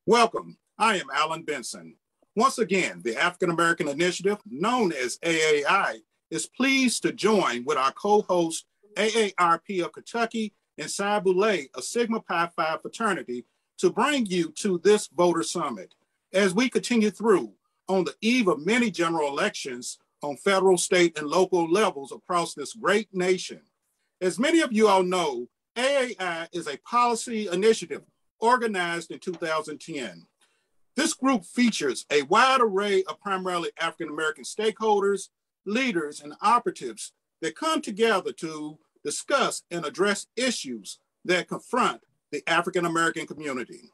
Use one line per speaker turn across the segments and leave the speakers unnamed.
Welcome. I am Alan Benson. Once again, the African American Initiative, known as AAI, is pleased to join with our co-host AARP of Kentucky and Psi Boulay, a Sigma Pi Phi fraternity, to bring you to this voter summit as we continue through on the eve of many general elections on federal, state, and local levels across this great nation. As many of you all know, AAI is a policy initiative organized in 2010. This group features a wide array of primarily African-American stakeholders, leaders, and operatives that come together to discuss and address issues that confront the African-American community.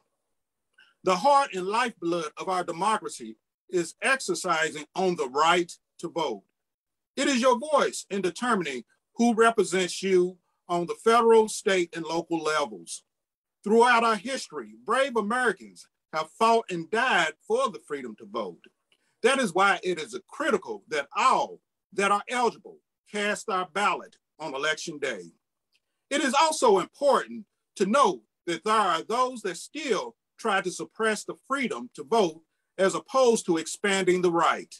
The heart and lifeblood of our democracy is exercising on the right to vote. It is your voice in determining who represents you on the federal, state, and local levels. Throughout our history, brave Americans have fought and died for the freedom to vote. That is why it is critical that all that are eligible cast our ballot on election day. It is also important to note that there are those that still try to suppress the freedom to vote as opposed to expanding the right.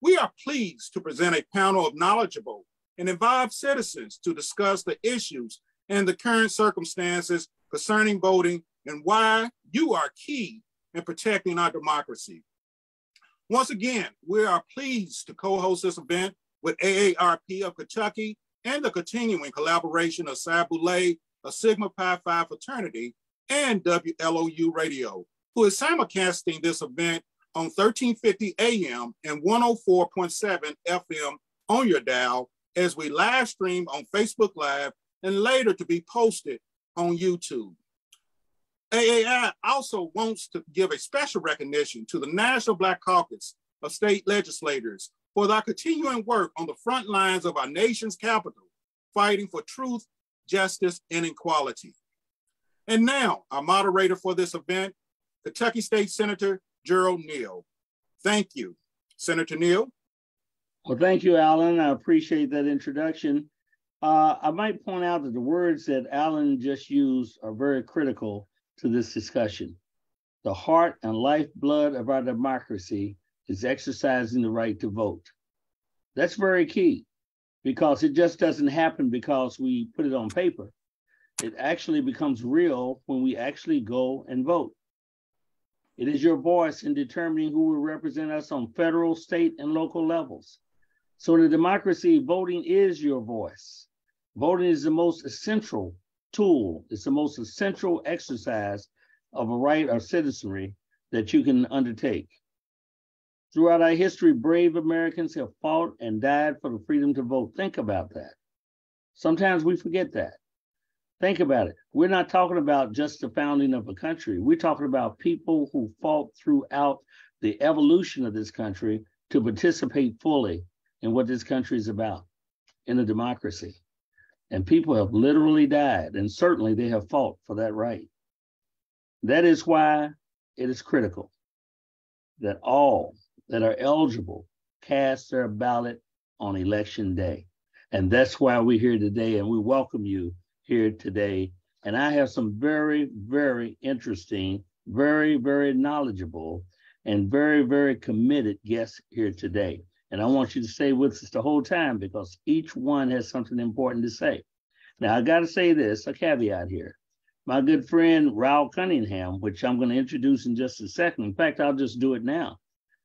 We are pleased to present a panel of knowledgeable and involved citizens to discuss the issues and the current circumstances concerning voting and why you are key in protecting our democracy. Once again, we are pleased to co-host this event with AARP of Kentucky and the continuing collaboration of Psi Boulay, a Sigma Pi Phi fraternity, and WLOU Radio, who is simulcasting this event on 1350 AM and 104.7 FM on your dial as we live stream on Facebook Live and later to be posted on YouTube. AAI also wants to give a special recognition to the National Black Caucus of State Legislators for their continuing work on the front lines of our nation's capital, fighting for truth, justice, and equality. And now, our moderator for this event, Kentucky State Senator Gerald Neal. Thank you, Senator Neal.
Well, thank you, Alan. I appreciate that introduction. I might point out that the words that Alan just used are very critical to this discussion. The heart and lifeblood of our democracy is exercising the right to vote. That's very key because it just doesn't happen because we put it on paper. It actually becomes real when we actually go and vote. It is your voice in determining who will represent us on federal, state, and local levels. So in a democracy, voting is your voice. Voting is the most essential tool. It's the most essential exercise of a right of citizenry that you can undertake. Throughout our history, brave Americans have fought and died for the freedom to vote. Think about that. Sometimes we forget that. Think about it. We're not talking about just the founding of a country. We're talking about people who fought throughout the evolution of this country to participate fully in what this country is about, in a democracy. And people have literally died, and certainly they have fought for that right. That is why it is critical that all that are eligible cast their ballot on election day. And that's why we're here today, and we welcome you here today. And I have some very, very interesting, very, very knowledgeable, and very, very committed guests here today. And I want you to stay with us the whole time because each one has something important to say. Now, I got to say this, a caveat here. My good friend, Raul Cunningham, which I'm going to introduce in just a second. In fact, I'll just do it now.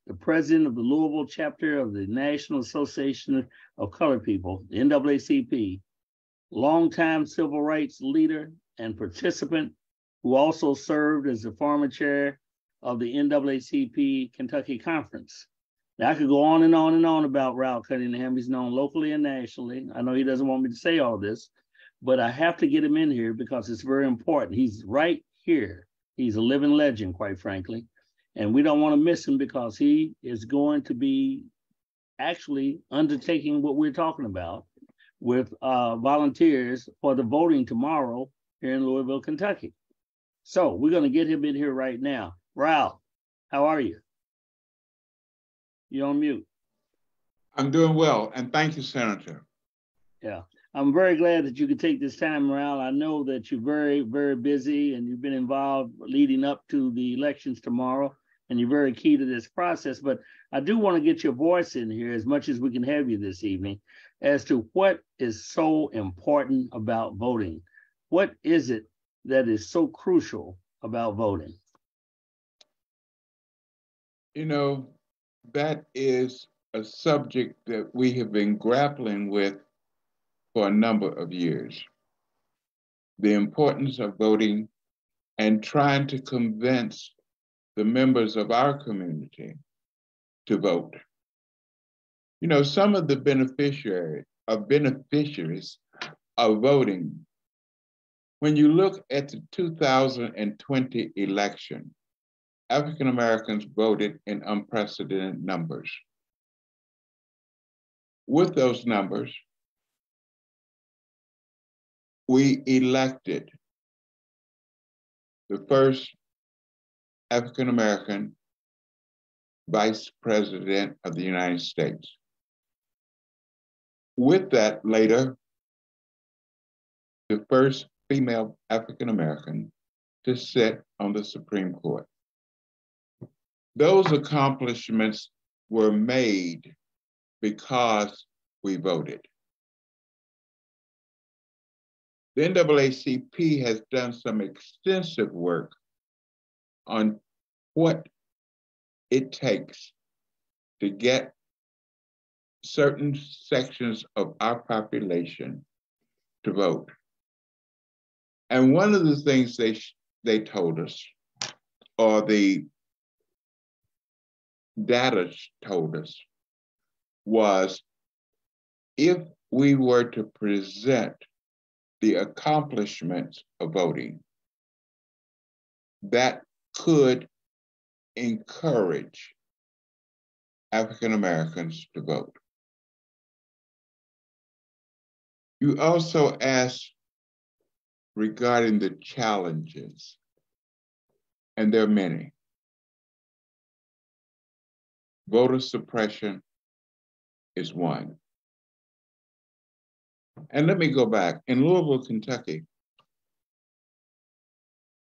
The president of the Louisville chapter of the National Association of Colored People, the NAACP, longtime civil rights leader and participant who also served as the former chair of the NAACP Kentucky Conference. Now, I could go on and on and on about Raul Cunningham. He's known locally and nationally. I know he doesn't want me to say all this, but I have to get him in here because it's very important. He's right here. He's a living legend, quite frankly. And we don't want to miss him because he is going to be actually undertaking what we're talking about with volunteers for the voting tomorrow here in Louisville, Kentucky. So we're going to get him in here right now. Raul, how are you? You're on mute.
I'm doing well, and thank you, Senator.
Yeah. I'm very glad that you could take this time around. I know that you're very, very busy and you've been involved leading up to the elections tomorrow, and you're very key to this process. But I do want to get your voice in here as much as we can have you this evening as to what is so important about voting. What is it that is so crucial about voting?
You know, that is a subject that we have been grappling with for a number of years. The importance of voting and trying to convince the members of our community to vote. You know, some of the beneficiaries of voting, when you look at the 2020 election, African Americans voted in unprecedented numbers. With those numbers, we elected the first African American Vice President of the United States. With that, later, the first female African American to sit on the Supreme Court. Those accomplishments were made because we voted. The NAACP has done some extensive work on what it takes to get certain sections of our population to vote. And one of the things they told us, or the data told us, was if we were to present the accomplishments of voting, that could encourage African Americans to vote. You also asked regarding the challenges, and there are many. Voter suppression is one. And let me go back. In Louisville, Kentucky,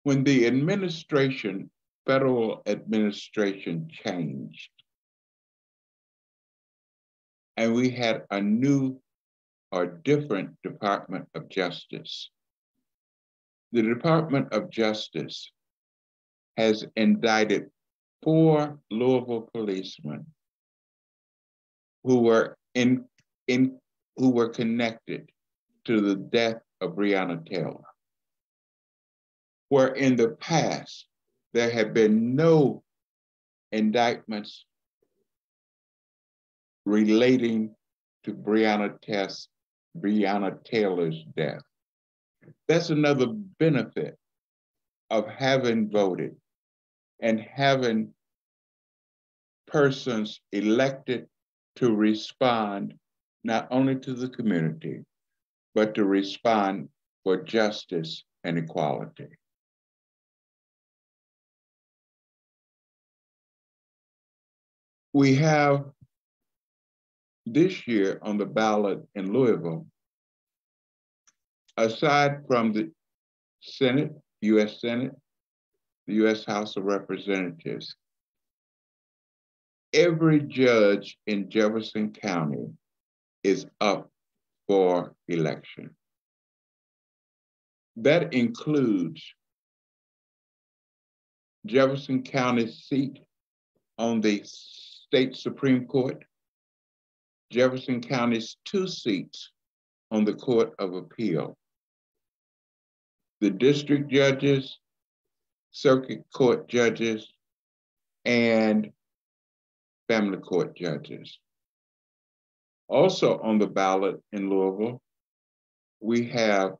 when the federal administration changed, and we had a new or different Department of Justice, the Department of Justice has indicted 4 Louisville policemen who were connected to the death of Breonna Taylor, where in the past there had been no indictments relating to Breonna Taylor's death. That's another benefit of having voted and having persons elected to respond not only to the community, but to respond for justice and equality. We have this year on the ballot in Louisville, aside from the Senate, U.S. Senate, the U.S. House of Representatives, every judge in Jefferson County is up for election. That includes Jefferson County's seat on the state Supreme Court, Jefferson County's 2 seats on the Court of Appeal, the district judges, circuit court judges, and family court judges. Also on the ballot in Louisville, we have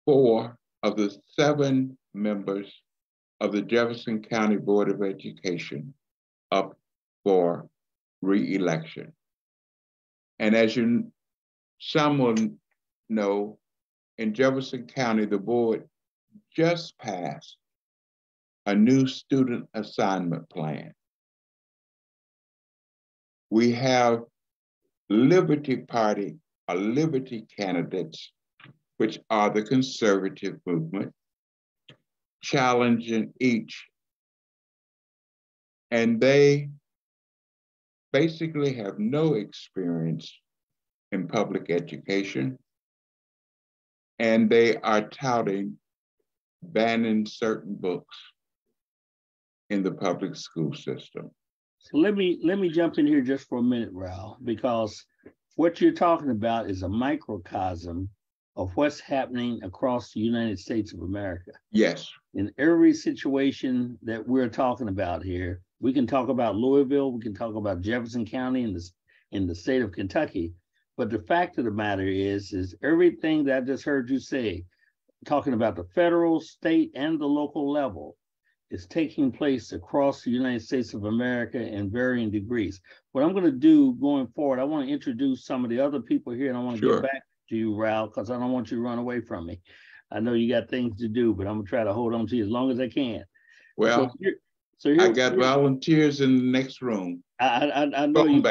4 of the 7 members of the Jefferson County Board of Education up for re-election. And as some will know, in Jefferson County, the board just passed a new student assignment plan. We have Liberty Party are liberty candidates, which are the conservative movement, challenging each. And they basically have no experience in public education, and they are touting banning certain books in the public school system.
So let me jump in here just for a minute, Raul, because what you're talking about is a microcosm of what's happening across the United States of America.
Yes.
In every situation that we're talking about here, we can talk about Louisville, we can talk about Jefferson County in the state of Kentucky, but the fact of the matter is everything that I just heard you say, talking about the federal, state, and the local level, is taking place across the United States of America in varying degrees. What I'm going to do going forward, I want to introduce some of the other people here, and I want to get back to you, Raul, because I don't want you to run away from me. I know you got things to do, but I'm going to try to hold on to you as long as I can.
Well, I got volunteers in the next room.
I know you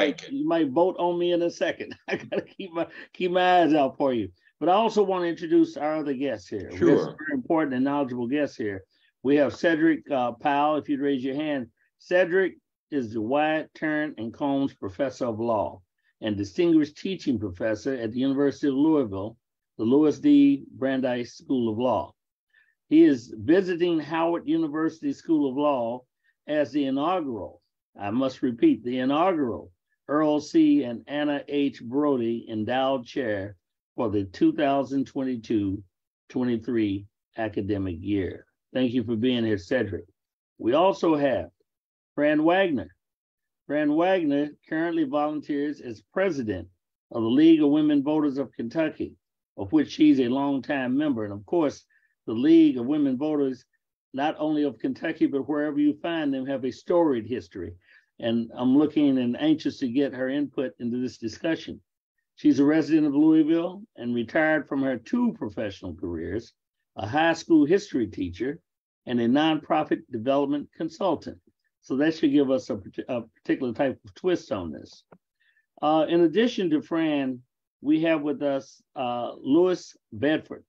might vote on me in a second. I got to keep my eyes out for you. But I also want to introduce our other guests here.
Sure.
We have some very important and knowledgeable guests here. We have Cedric Powell, if you'd raise your hand. Cedric is the Wyatt Turn and Combs Professor of Law and Distinguished Teaching Professor at the University of Louisville, the Louis D. Brandeis School of Law. He is visiting Howard University School of Law as the inaugural, I must repeat, the inaugural Earl C. and Anna H. Brody Endowed Chair for the 2022-23 academic year. Thank you for being here, Cedric. We also have Fran Wagner. Fran Wagner currently volunteers as president of the League of Women Voters of Kentucky, of which she's a longtime member. And of course, the League of Women Voters, not only of Kentucky, but wherever you find them, have a storied history. And I'm looking and anxious to get her input into this discussion. She's a resident of Louisville and retired from her 2 professional careers, a high school history teacher and a nonprofit development consultant. So that should give us a particular type of twist on this. In addition to Fran, we have with us Louis Bedford.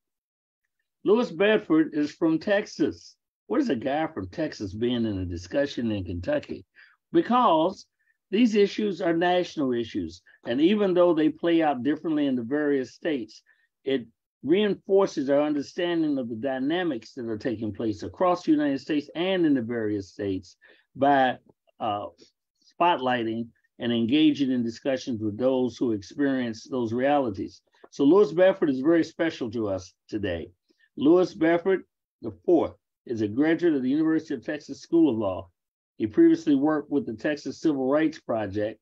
Louis Bedford is from Texas. What is a guy from Texas being in a discussion in Kentucky? Because these issues are national issues. And even though they play out differently in the various states, it reinforces our understanding of the dynamics that are taking place across the United States and in the various states by spotlighting and engaging in discussions with those who experience those realities. So Louis Bedford is very special to us today. Louis Bedford IV is a graduate of the University of Texas School of Law. He previously worked with the Texas Civil Rights Project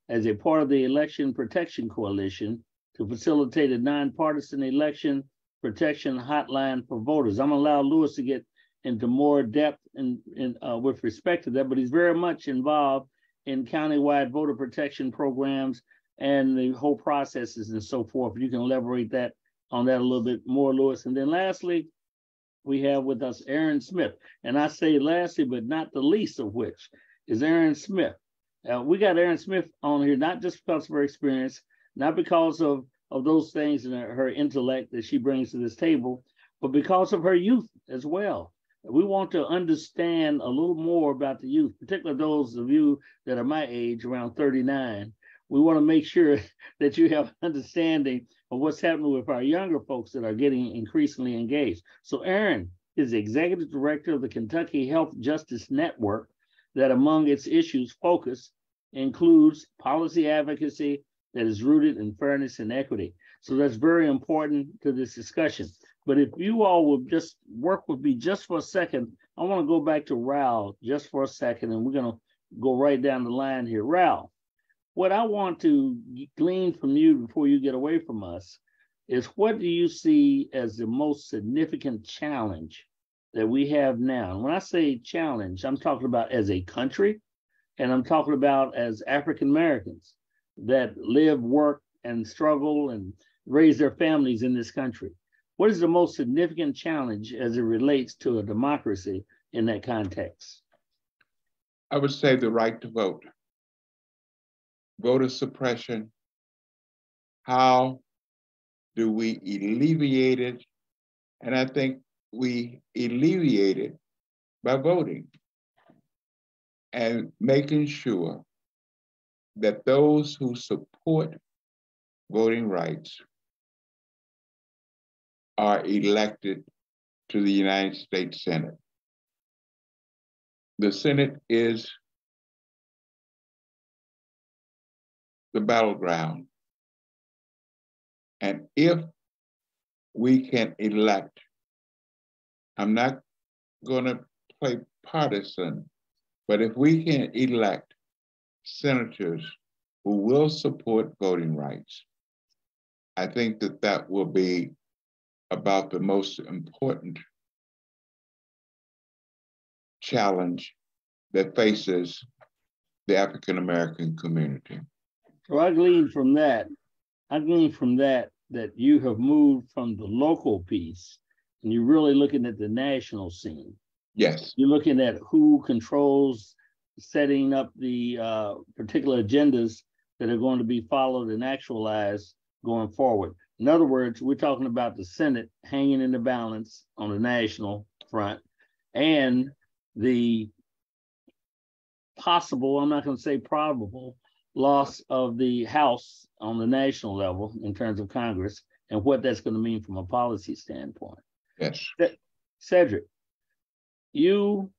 as a part of the Election Protection Coalition to facilitate a nonpartisan election protection hotline for voters. I'm gonna allow Louis to get into more depth with respect to that, but he's very much involved in countywide voter protection programs and the whole processes and so forth. You can elaborate on that a little bit more, Louis. And then lastly, we have with us Aaron Smith. And I say lastly, but not the least of which is Aaron Smith. We got Aaron Smith on here, not just because of her experience, not because of those things and her intellect that she brings to this table, but because of her youth as well. We want to understand a little more about the youth, particularly those of you that are my age, around 39. We want to make sure that you have understanding of what's happening with our younger folks that are getting increasingly engaged. So Aaron is the executive director of the Kentucky Health Justice Network, that among its issues focus includes policy advocacy that is rooted in fairness and equity. So that's very important to this discussion. But if you all will just work with me just for a second, I want to go back to Raul just for a second, and we're going to go right down the line here. Raul, what I want to glean from you before you get away from us is, what do you see as the most significant challenge that we have now? And when I say challenge, I'm talking about as a country, and I'm talking about as African Americans that live, work, and struggle and raise their families in this country. What is the most significant challenge as it relates to a democracy in that context?
I would say the right to vote. Voter suppression, how do we alleviate it? And I think we alleviate it by voting and making sure that those who support voting rights are elected to the United States Senate. The Senate is the battleground. And if we can elect, I'm not going to play partisan, but if we can elect senators who will support voting rights, I think that that will be about the most important challenge that faces the African American community.
So I glean from that that you have moved from the local piece and you're really looking at the national scene.
Yes.
You're looking at who controls setting up the particular agendas that are going to be followed and actualized going forward. In other words, we're talking about the Senate hanging in the balance on the national front and the possible, I'm not going to say probable, loss of the House on the national level in terms of Congress and what that's going to mean from a policy standpoint.
Yes.
Cedric, you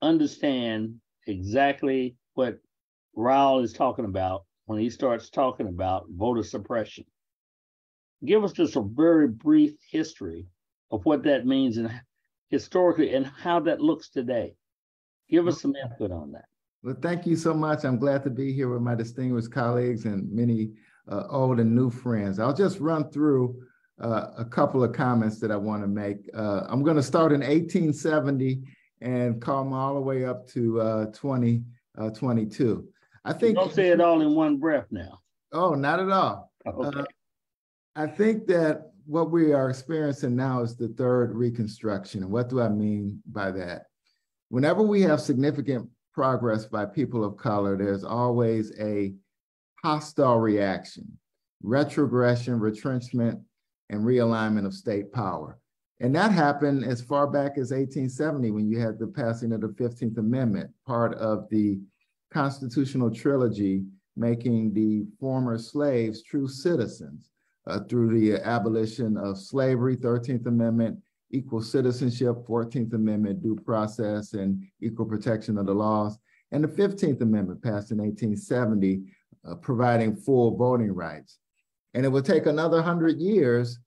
understand exactly what Raul is talking about when he starts talking about voter suppression. Give us just a very brief history of what that means and historically and how that looks today. Give us some input on that.
Well, thank you so much. I'm glad to be here with my distinguished colleagues and many old and new friends. I'll just run through a couple of comments that I want to make. I'm going to start in 1870 and come all the way up to 2022. I think
don't say it all in one breath now.
Oh, not at all.
Okay.
I think that what we are experiencing now is the third Reconstruction. And what do I mean by that? Whenever we have significant progress by people of color, there's always a hostile reaction, retrogression, retrenchment, and realignment of state power. And that happened as far back as 1870 when you had the passing of the 15th Amendment, part of the constitutional trilogy, making the former slaves true citizens through the abolition of slavery, 13th Amendment, equal citizenship, 14th Amendment, due process and equal protection of the laws, and the 15th Amendment passed in 1870, providing full voting rights. And it would take another 100 years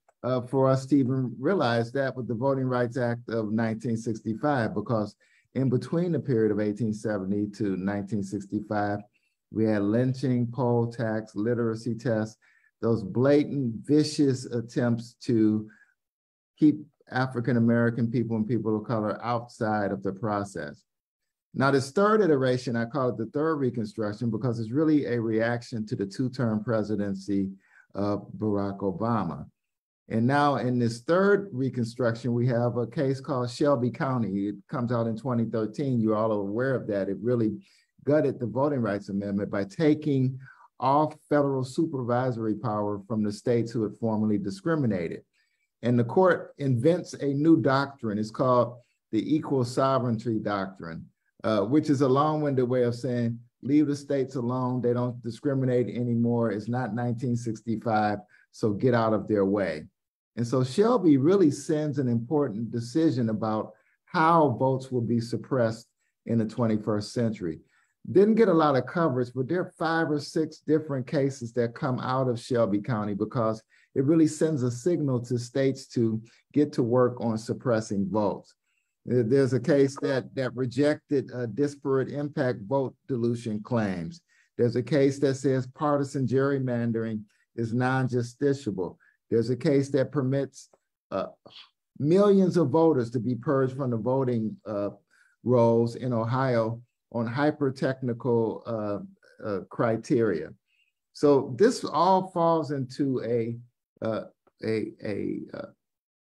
for us to even realize that with the Voting Rights Act of 1965, because in between the period of 1870 to 1965, we had lynching, poll tax, literacy tests, those blatant, vicious attempts to keep African-American people and people of color outside of the process. Now, this third iteration, I call it the third Reconstruction because it's really a reaction to the two-term presidency of Barack Obama. And now in this third Reconstruction, we have a case called Shelby County. It comes out in 2013. You're all aware of that. It really gutted the Voting Rights Amendment by taking off federal supervisory power from the states who had formerly discriminated. And the court invents a new doctrine. It's called the Equal Sovereignty Doctrine, which is a long-winded way of saying, leave the states alone. They don't discriminate anymore. It's not 1965, so get out of their way. And so Shelby really sends an important decision about how votes will be suppressed in the 21st century. Didn't get a lot of coverage, but there are 5 or 6 different cases that come out of Shelby County because it really sends a signal to states to get to work on suppressing votes. There's a case that rejected disparate impact vote dilution claims. There's a case that says partisan gerrymandering is non-justiciable. There's a case that permits millions of voters to be purged from the voting rolls in Ohio on hyper-technical criteria. So this all falls into a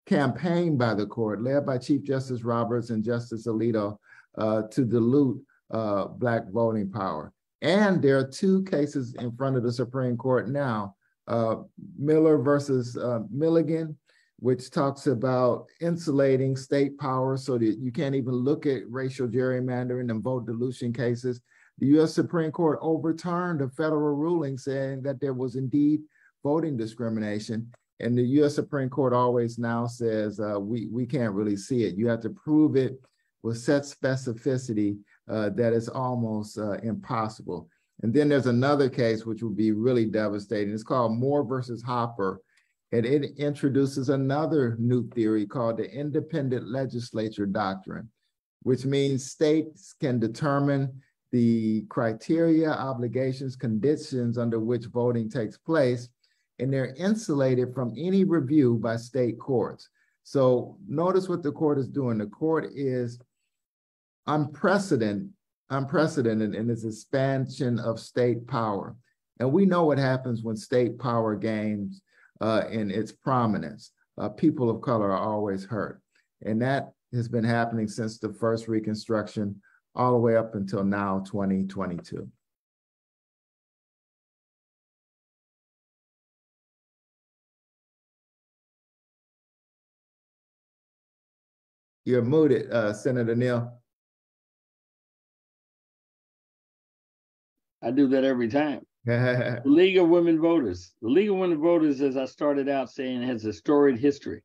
campaign by the court led by Chief Justice Roberts and Justice Alito to dilute Black voting power. And there are 2 cases in front of the Supreme Court now Miller versus Milligan, which talks about insulating state power so that you can't even look at racial gerrymandering and vote dilution cases. The U.S. Supreme Court overturned a federal ruling saying that there was indeed voting discrimination. And the U.S. Supreme Court always now says, we can't really see it. You have to prove it with such specificity that it's almost impossible. And then there's another case which would be really devastating. It's called Moore versus Hopper. And it introduces another new theory called the independent legislature doctrine, which means states can determine the criteria, obligations, conditions under which voting takes place, and they're insulated from any review by state courts. So notice what the court is doing. The court is unprecedented in its expansion of state power. And we know what happens when state power gains in its prominence. People of color are always hurt. And that has been happening since the first Reconstruction all the way up until now, 2022. You're muted, Senator Neal.
I do that every time. The League of Women Voters. The League of Women Voters, as I started out saying, has a storied history.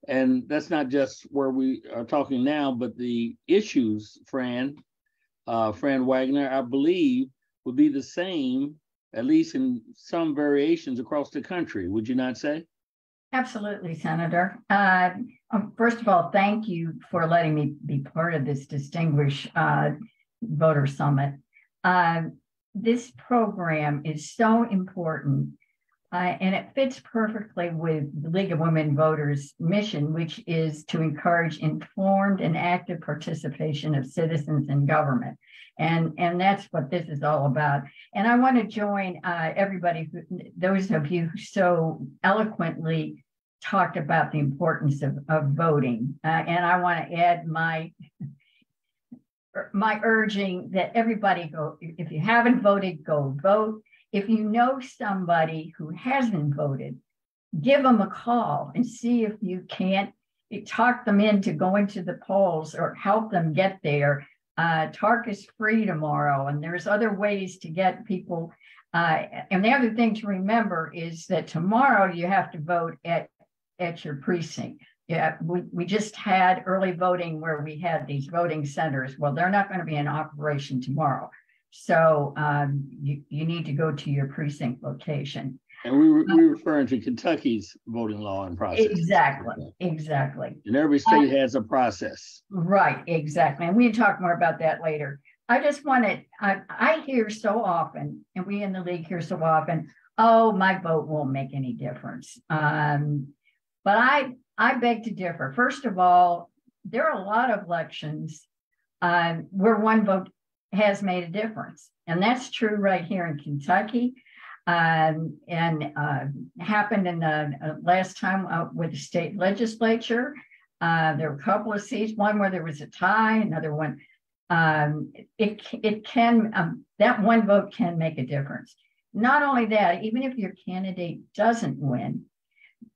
And that's not just where we are talking now, but the issues, Fran Wagner, I believe, would be the same, at least in some variations across the country. Would you not say?
Absolutely, Senator. First of all, thank you for letting me be part of this distinguished voter summit. This program is so important, and it fits perfectly with the League of Women Voters' mission, which is to encourage informed and active participation of citizens in government. And that's what this is all about. And I want to join everybody, those of you who so eloquently talked about the importance of voting. And I want to add my urging that everybody go, if you haven't voted, go vote. If you know somebody who hasn't voted, give them a call and see if you can't talk them into going to the polls or help them get there. TARC is free tomorrow, and there's other ways to get people. And the other thing to remember is that tomorrow you have to vote at your precinct. Yeah, we just had early voting where we had these voting centers. Well, they're not going to be in operation tomorrow. So you need to go to your precinct location.
And we're referring to Kentucky's voting law and process.
Exactly.
And every state has a process.
Right, exactly. And we can talk more about that later. I just wanted, I hear so often, and we in the league hear so often, oh, my vote won't make any difference. But I beg to differ. First of all, there are a lot of elections where one vote has made a difference. And that's true right here in Kentucky. And happened in the last time with the state legislature. There were a couple of seats, one where there was a tie, another one. It can, that one vote can make a difference. Not only that, even if your candidate doesn't win,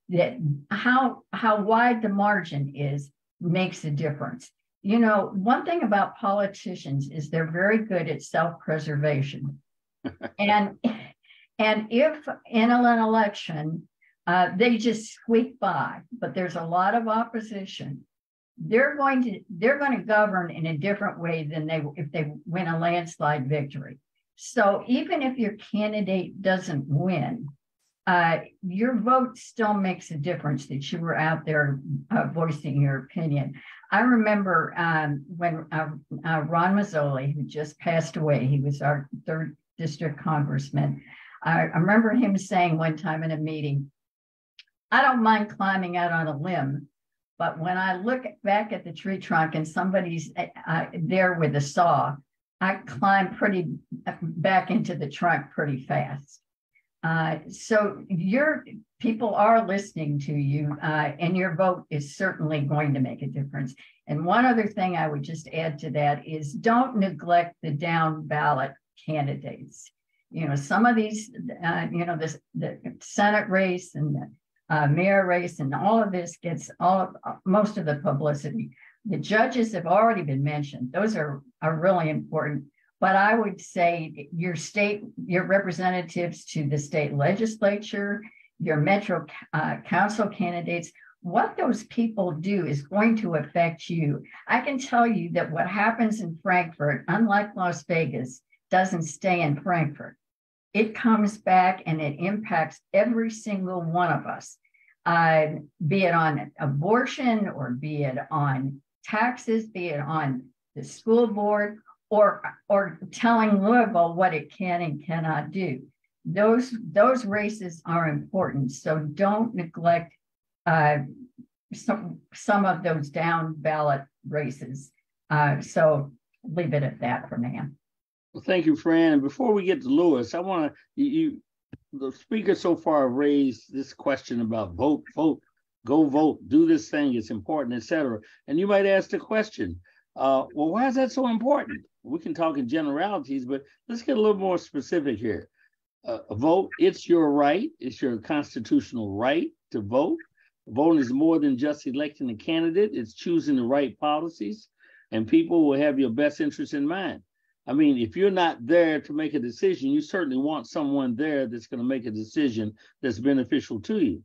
that how wide the margin is makes a difference. You know, one thing about politicians is they're very good at self-preservation. and if in an election, they just squeak by, but there's a lot of opposition, they're going to govern in a different way than if they win a landslide victory. So even if your candidate doesn't win, your vote still makes a difference that you were out there voicing your opinion. I remember when Ron Mazzoli, who just passed away, he was our 3rd district congressman. I remember him saying one time in a meeting, I don't mind climbing out on a limb, but when I look back at the tree trunk and somebody's there with a saw, I climb back into the trunk pretty fast. So your people are listening to you, and your vote is certainly going to make a difference. And one other thing I would just add to that is don't neglect the down ballot candidates. some of these, the Senate race and the mayor race and all of this gets most of the publicity. The judges have already been mentioned. Those are really important. But I would say your representatives to the state legislature, your Metro Council candidates, what those people do is going to affect you. I can tell you that what happens in Frankfurt, unlike Las Vegas, doesn't stay in Frankfurt. It comes back and it impacts every single one of us, be it on abortion or be it on taxes, be it on the school board, or telling Louisville what it can and cannot do. Those races are important. So don't neglect some of those down ballot races. So leave it at that for now.
Well, thank you, Fran. And before we get to Lewis, I want to, the speaker so far raised this question about vote, go vote, do this thing, it's important, etc. And you might ask the question, well, why is that so important? We can talk in generalities, but let's get a little more specific here. Vote, it's your right, it's your constitutional right to vote. Voting is more than just electing a candidate, it's choosing the right policies, and people will have your best interest in mind. I mean, if you're not there to make a decision, you certainly want someone there that's going to make a decision that's beneficial to you.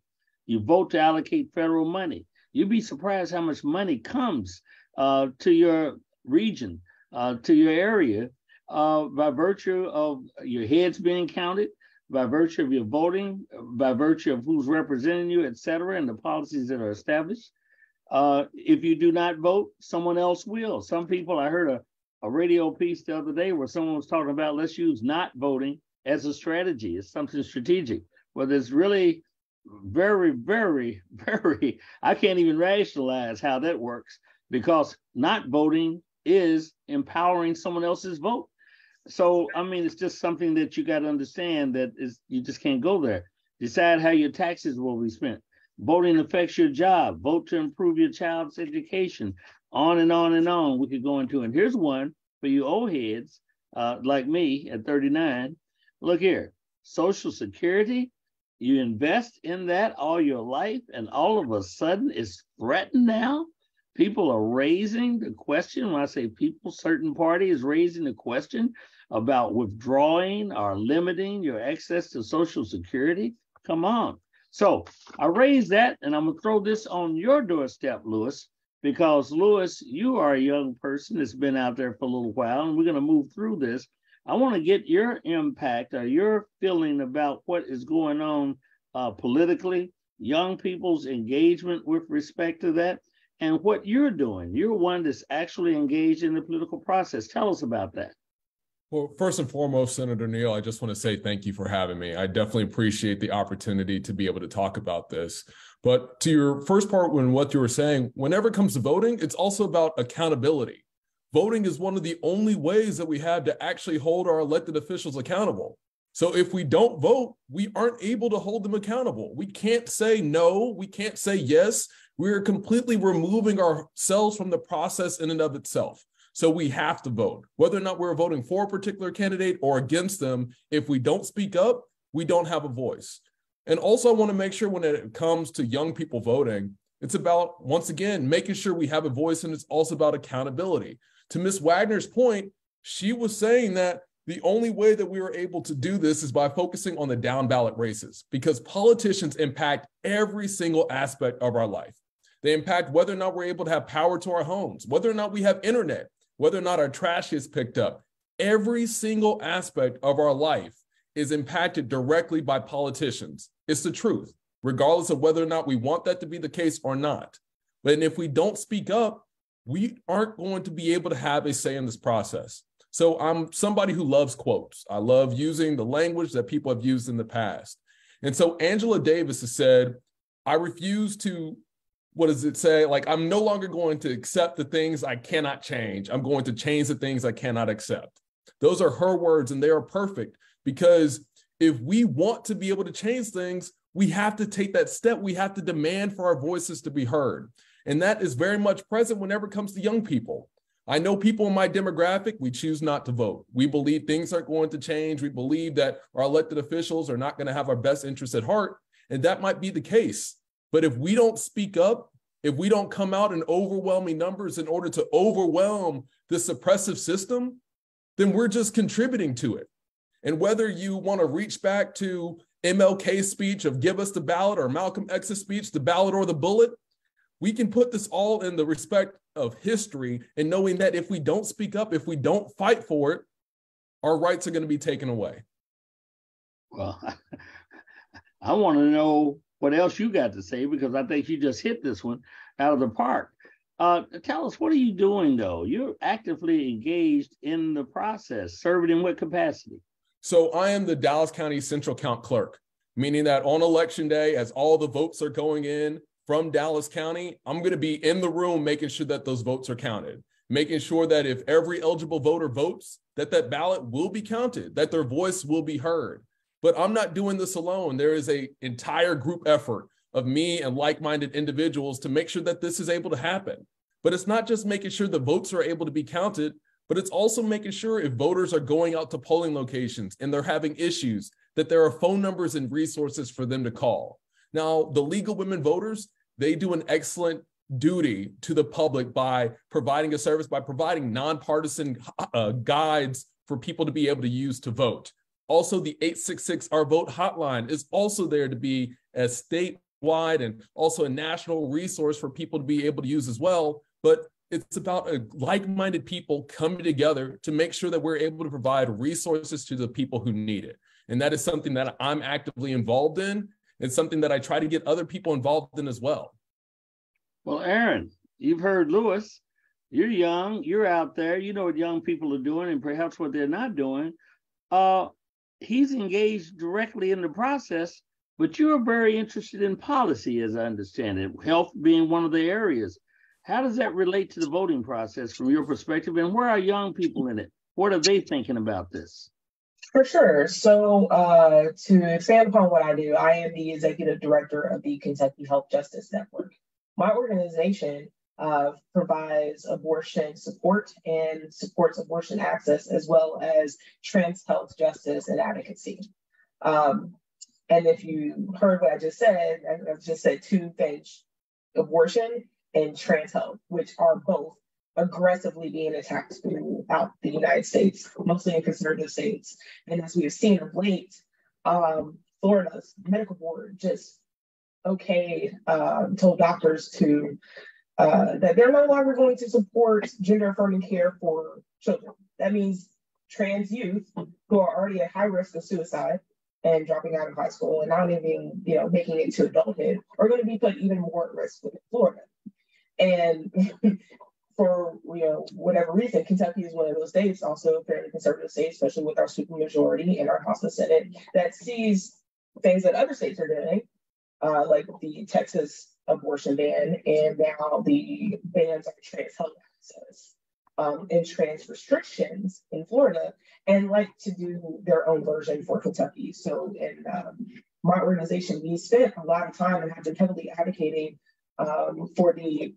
You vote to allocate federal money. You'd be surprised how much money comes to your region, to your area, by virtue of your heads being counted, by virtue of your voting, by virtue of who's representing you, et cetera, and the policies that are established. If you do not vote, someone else will. Some people, I heard a radio piece the other day where someone was talking about, let's use not voting as a strategy. It's something strategic. Well, there's really very, very, very, I can't even rationalize how that works, because not voting is empowering someone else's vote. So, I mean, it's just something that you got to understand that you just can't go there. Decide how your taxes will be spent. Voting affects your job. Vote to improve your child's education. On and on and on we could go into. And here's one for you old heads like me at 39. Look here, Social Security, you invest in that all your life and all of a sudden it's threatened now. People are raising the question. When I say people, certain party is raising the question about withdrawing or limiting your access to Social Security. Come on. So I raised that, and I'm going to throw this on your doorstep, Lewis, because Lewis, you are a young person that's been out there for a little while, and we're going to move through this. I want to get your impact or your feeling about what is going on politically, young people's engagement with respect to that, and what you're doing. You're one that's actually engaged in the political process. Tell us about that.
Well, first and foremost, Senator Neal, I just want to say thank you for having me. I definitely appreciate the opportunity to be able to talk about this. But to your first part, when what you were saying, whenever it comes to voting, it's also about accountability. Voting is one of the only ways that we have to actually hold our elected officials accountable. So if we don't vote, we aren't able to hold them accountable. We can't say no, we can't say yes. We're completely removing ourselves from the process in and of itself. So we have to vote, whether or not we're voting for a particular candidate or against them. If we don't speak up, we don't have a voice. And also I want to make sure when it comes to young people voting, it's about, once again, making sure we have a voice, and it's also about accountability. To Ms. Wagner's point, she was saying that the only way that we were able to do this is by focusing on the down ballot races, because politicians impact every single aspect of our life. They impact whether or not we're able to have power to our homes, whether or not we have internet, whether or not our trash gets picked up. Every single aspect of our life is impacted directly by politicians. It's the truth, regardless of whether or not we want that to be the case or not. But if we don't speak up, we aren't going to be able to have a say in this process. So I'm somebody who loves quotes. I love using the language that people have used in the past. And so Angela Davis has said, I refuse to, what does it say? Like, I'm no longer going to accept the things I cannot change. I'm going to change the things I cannot accept. Those are her words, and they are perfect, because if we want to be able to change things, we have to take that step. We have to demand for our voices to be heard. And that is very much present whenever it comes to young people. I know people in my demographic, we choose not to vote. We believe things aren't going to change. We believe that our elected officials are not going to have our best interests at heart. And that might be the case. But if we don't speak up, if we don't come out in overwhelming numbers in order to overwhelm this oppressive system, then we're just contributing to it. And whether you want to reach back to MLK's speech of give us the ballot or Malcolm X's speech, the ballot or the bullet, we can put this all in the respect of history and knowing that if we don't speak up, if we don't fight for it, our rights are going to be taken away.
Well, I want to know what else you got to say, because I think you just hit this one out of the park. Tell us, what are you doing, though? You're actively engaged in the process, serving in what capacity?
So I am the Dallas County Central Count Clerk, meaning that on election day, as all the votes are going in from Dallas County, I'm going to be in the room making sure that those votes are counted, making sure that if every eligible voter votes, that that ballot will be counted, that their voice will be heard. But I'm not doing this alone. There is an entire group effort of me and like-minded individuals to make sure that this is able to happen. But it's not just making sure the votes are able to be counted, but it's also making sure if voters are going out to polling locations and they're having issues, that there are phone numbers and resources for them to call. Now, the League of Women Voters, they do an excellent duty to the public by providing a service, by providing nonpartisan guides for people to be able to use to vote. Also, the 866 Our Vote hotline is also there to be a statewide and also a national resource for people to be able to use as well. But it's about like-minded people coming together to make sure that we're able to provide resources to the people who need it. And that is something that I'm actively involved in. It's something that I try to get other people involved in as well.
Well, Aaron, you've heard Lewis. You're young, you're out there, you know what young people are doing and perhaps what they're not doing. He's engaged directly in the process, but you're very interested in policy, as I understand it, health being one of the areas. How does that relate to the voting process from your perspective, and where are young people in it? What are they thinking about this?
For sure. So to expand upon what I do, I am the executive director of the Kentucky Health Justice Network. My organization provides abortion support and supports abortion access, as well as trans health justice and advocacy. And if you heard what I just said, I've just said two things: abortion and trans health, which are both aggressively being attacked throughout the United States, mostly in conservative states. And as we have seen of late, Florida's medical board just told doctors to that they're no longer going to support gender affirming care for children. That means trans youth who are already at high risk of suicide and dropping out of high school and not even, making it to adulthood are going to be put even more at risk within Florida. And for whatever reason, Kentucky is one of those states, also a fairly conservative state, especially with our supermajority in our House and Senate, that sees things that other states are doing, like the Texas abortion ban, and now the bans on trans health access and trans restrictions in Florida, and like to do their own version for Kentucky. So in my organization, we spent a lot of time and have been heavily advocating for the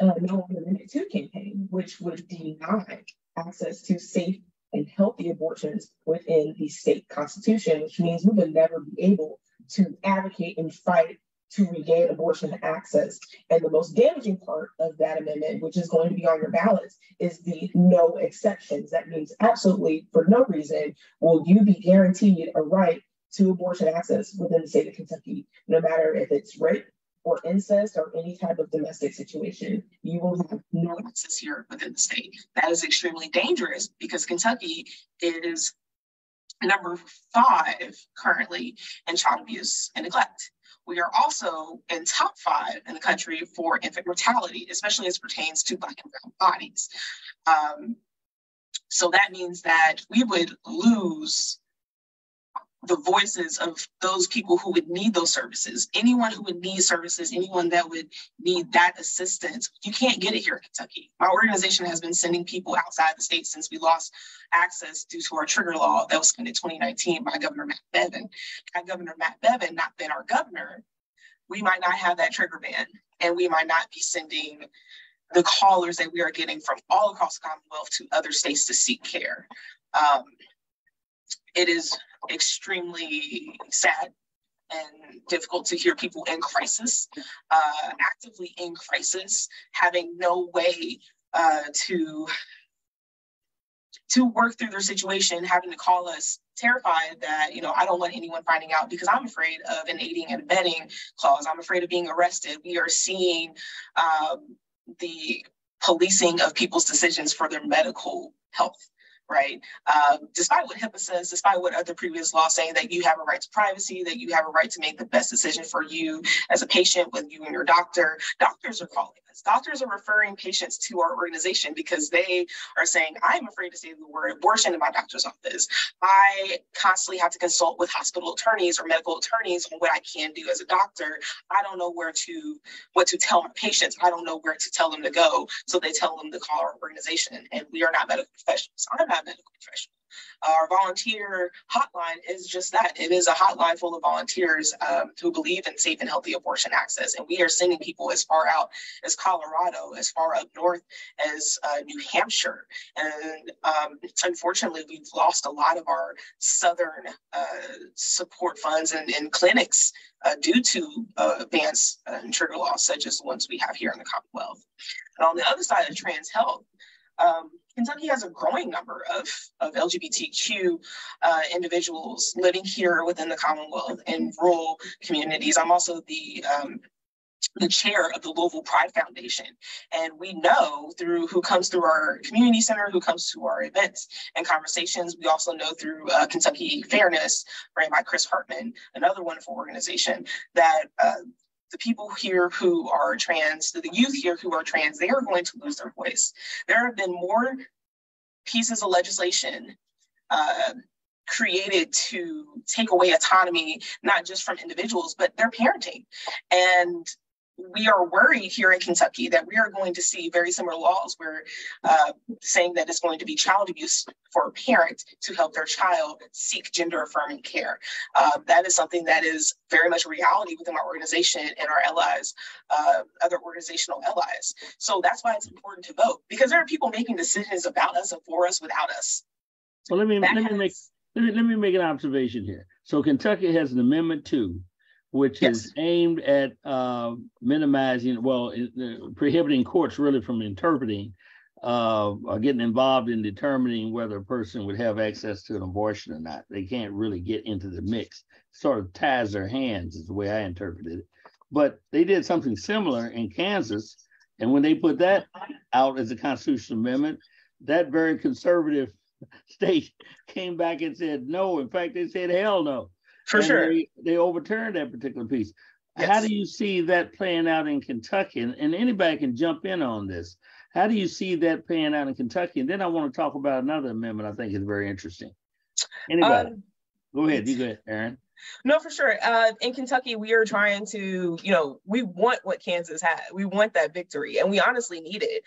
No Longer Minute 2 campaign, which would deny access to safe and healthy abortions within the state constitution, which means we would never be able to advocate and fight to regain abortion access. And the most damaging part of that amendment, which is going to be on your ballots, is the no exceptions. That means absolutely for no reason will you be guaranteed a right to abortion access within the state of Kentucky, no matter if it's rape or incest or any type of domestic situation. You will have no access here within the state. That is extremely dangerous because Kentucky is number 5 currently in child abuse and neglect. We are also in top 5 in the country for infant mortality, especially as pertains to Black and brown bodies. So that means that we would lose the voices of those people who would need those services. Anyone who would need services, anyone that would need that assistance, you can't get it here in Kentucky. My organization has been sending people outside the state since we lost access due to our trigger law that was signed in 2019 by Governor Matt Bevin. Had Governor Matt Bevin not been our governor, we might not have that trigger ban, and we might not be sending the callers that we are getting from all across the Commonwealth to other states to seek care. It is extremely sad and difficult to hear people in crisis, actively in crisis, having no way to work through their situation, having to call us terrified that, I don't want anyone finding out because I'm afraid of an aiding and abetting clause. I'm afraid of being arrested. We are seeing the policing of people's decisions for their medical health. Right. Despite what HIPAA says, despite what other previous laws say, that you have a right to privacy, that you have a right to make the best decision for you as a patient with you and your doctor, doctors are calling us. Doctors are referring patients to our organization because they are saying, I'm afraid to say the word abortion in my doctor's office. I constantly have to consult with hospital attorneys or medical attorneys on what I can do as a doctor. I don't know what to tell my patients. I don't know where to tell them to go. So they tell them to call our organization, and we are not medical professionals. I'm not a medical professional. Our volunteer hotline is just that. It is a hotline full of volunteers who believe in safe and healthy abortion access. And we are sending people as far out as Colorado, as far up north as New Hampshire. And unfortunately, we've lost a lot of our southern support funds and clinics due to bans and trigger laws such as the ones we have here in the Commonwealth. And on the other side of trans health, Kentucky has a growing number of LGBTQ individuals living here within the Commonwealth in rural communities. I'm also the chair of the Louisville Pride Foundation. And we know through who comes through our community center, who comes to our events and conversations. We also know through Kentucky Fairness, ran by Chris Hartman, another wonderful organization, that the people here who are trans, the youth here who are trans, they are going to lose their voice. There have been more pieces of legislation created to take away autonomy, not just from individuals, but their parenting. And we are worried here in Kentucky that we are going to see very similar laws where saying that it's going to be child abuse for a parent to help their child seek gender affirming care. That is something that is very much a reality within our organization and our allies, other organizational allies. So that's why it's important to vote, because there are people making decisions about us and for us without us.
So let me make an observation here. So Kentucky has an Amendment 2, which
Yes.
is aimed at minimizing, prohibiting courts really from interpreting or getting involved in determining whether a person would have access to an abortion or not. They can't really get into the mix. Sort of ties their hands is the way I interpreted it. But they did something similar in Kansas. And when they put that out as a constitutional amendment, that very conservative state came back and said no. In fact, they said hell no.
For
and
sure.
They overturned that particular piece.
Yes.
How do you see that playing out in Kentucky? And anybody can jump in on this. How do you see that playing out in Kentucky? And then I want to talk about another amendment I think is very interesting. Anybody? Go ahead. You go ahead, Aaron.
No, for sure. In Kentucky, we are trying to, we want what Kansas had. We want that victory, and we honestly need it.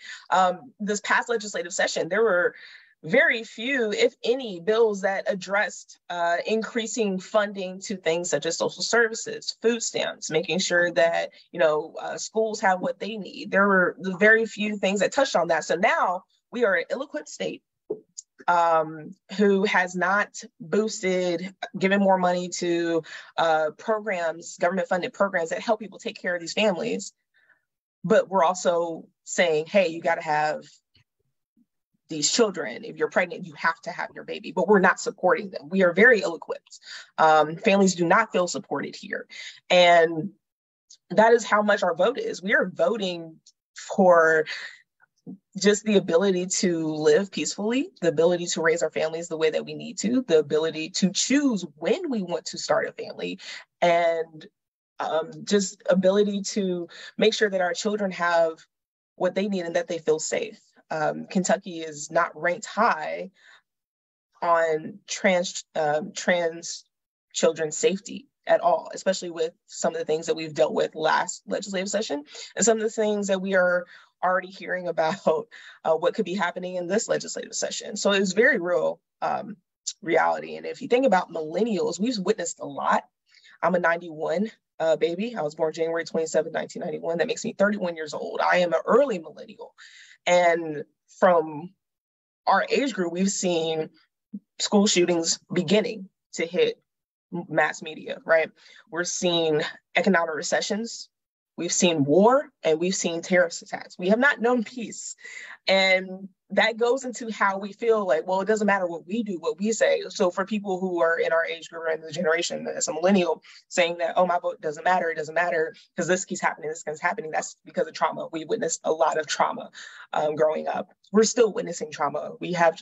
This past legislative session, there were very few, if any, bills that addressed increasing funding to things such as social services, food stamps, making sure that, schools have what they need. There were very few things that touched on that. So now we are an ill-equipped state who has not boosted, given more money to programs, government-funded programs that help people take care of these families. But we're also saying, hey, you got to have these children. If you're pregnant, you have to have your baby, but we're not supporting them. We are very ill-equipped. Families do not feel supported here. And that is how much our vote is. We are voting for just the ability to live peacefully, the ability to raise our families the way that we need to, the ability to choose when we want to start a family, and just ability to make sure that our children have what they need and that they feel safe. Kentucky is not ranked high on trans children's safety at all, especially with some of the things that we've dealt with last legislative session and some of the things that we are already hearing about what could be happening in this legislative session. So it's very real reality. And if you think about millennials, we've witnessed a lot. I'm a 91 baby. I was born January 27, 1991. That makes me 31 years old. I am an early millennial. And from our age group, we've seen school shootings beginning to hit mass media, right? We're seeing economic recessions. We've seen war, and we've seen terrorist attacks. We have not known peace. And that goes into how we feel like, well, it doesn't matter what we do, what we say. So for people who are in our age group or in the generation as a millennial saying that, oh, my vote doesn't matter, it doesn't matter because this keeps happening, this keeps happening, that's because of trauma. We witnessed a lot of trauma growing up. We're still witnessing trauma. We are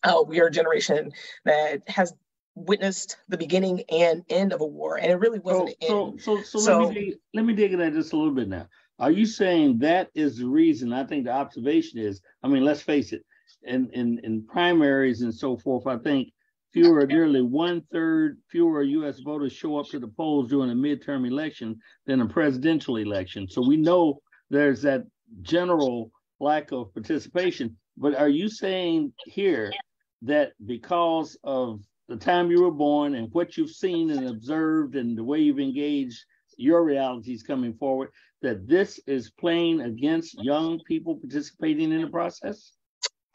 a generation that has witnessed the beginning and end of a war, and it really wasn't an end.
So let me dig in that just a little bit now. Are you saying that is the reason? I think the observation is, I mean, let's face it, in primaries and so forth, I think nearly 1/3 fewer U.S. voters show up to the polls during a midterm election than a presidential election. So we know there's that general lack of participation. But are you saying here that because of the time you were born and what you've seen and observed and the way you've engaged your realities coming forward, that this is playing against young people participating in the process?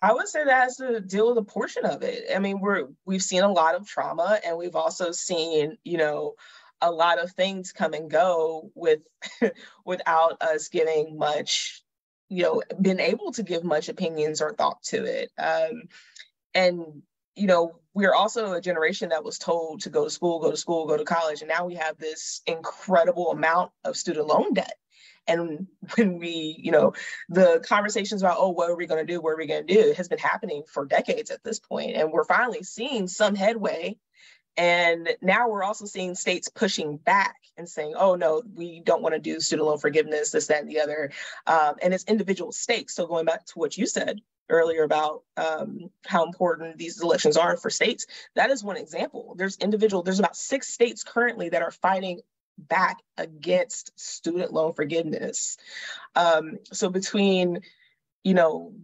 I would say that has to deal with a portion of it. I mean, we've seen a lot of trauma, and we've also seen, a lot of things come and go without us giving much, been able to give much opinions or thought to it. We're also a generation that was told to go to school, go to college. And now we have this incredible amount of student loan debt. And when the conversations about, oh, what are we going to do? What are we going to do? Has been happening for decades at this point. And we're finally seeing some headway. And now we're also seeing states pushing back and saying, oh, no, we don't want to do student loan forgiveness, this, that, and the other. And it's individual states. So going back to what you said earlier about how important these elections are for states, that is one example. There's about 6 states currently that are fighting back against student loan forgiveness. So between,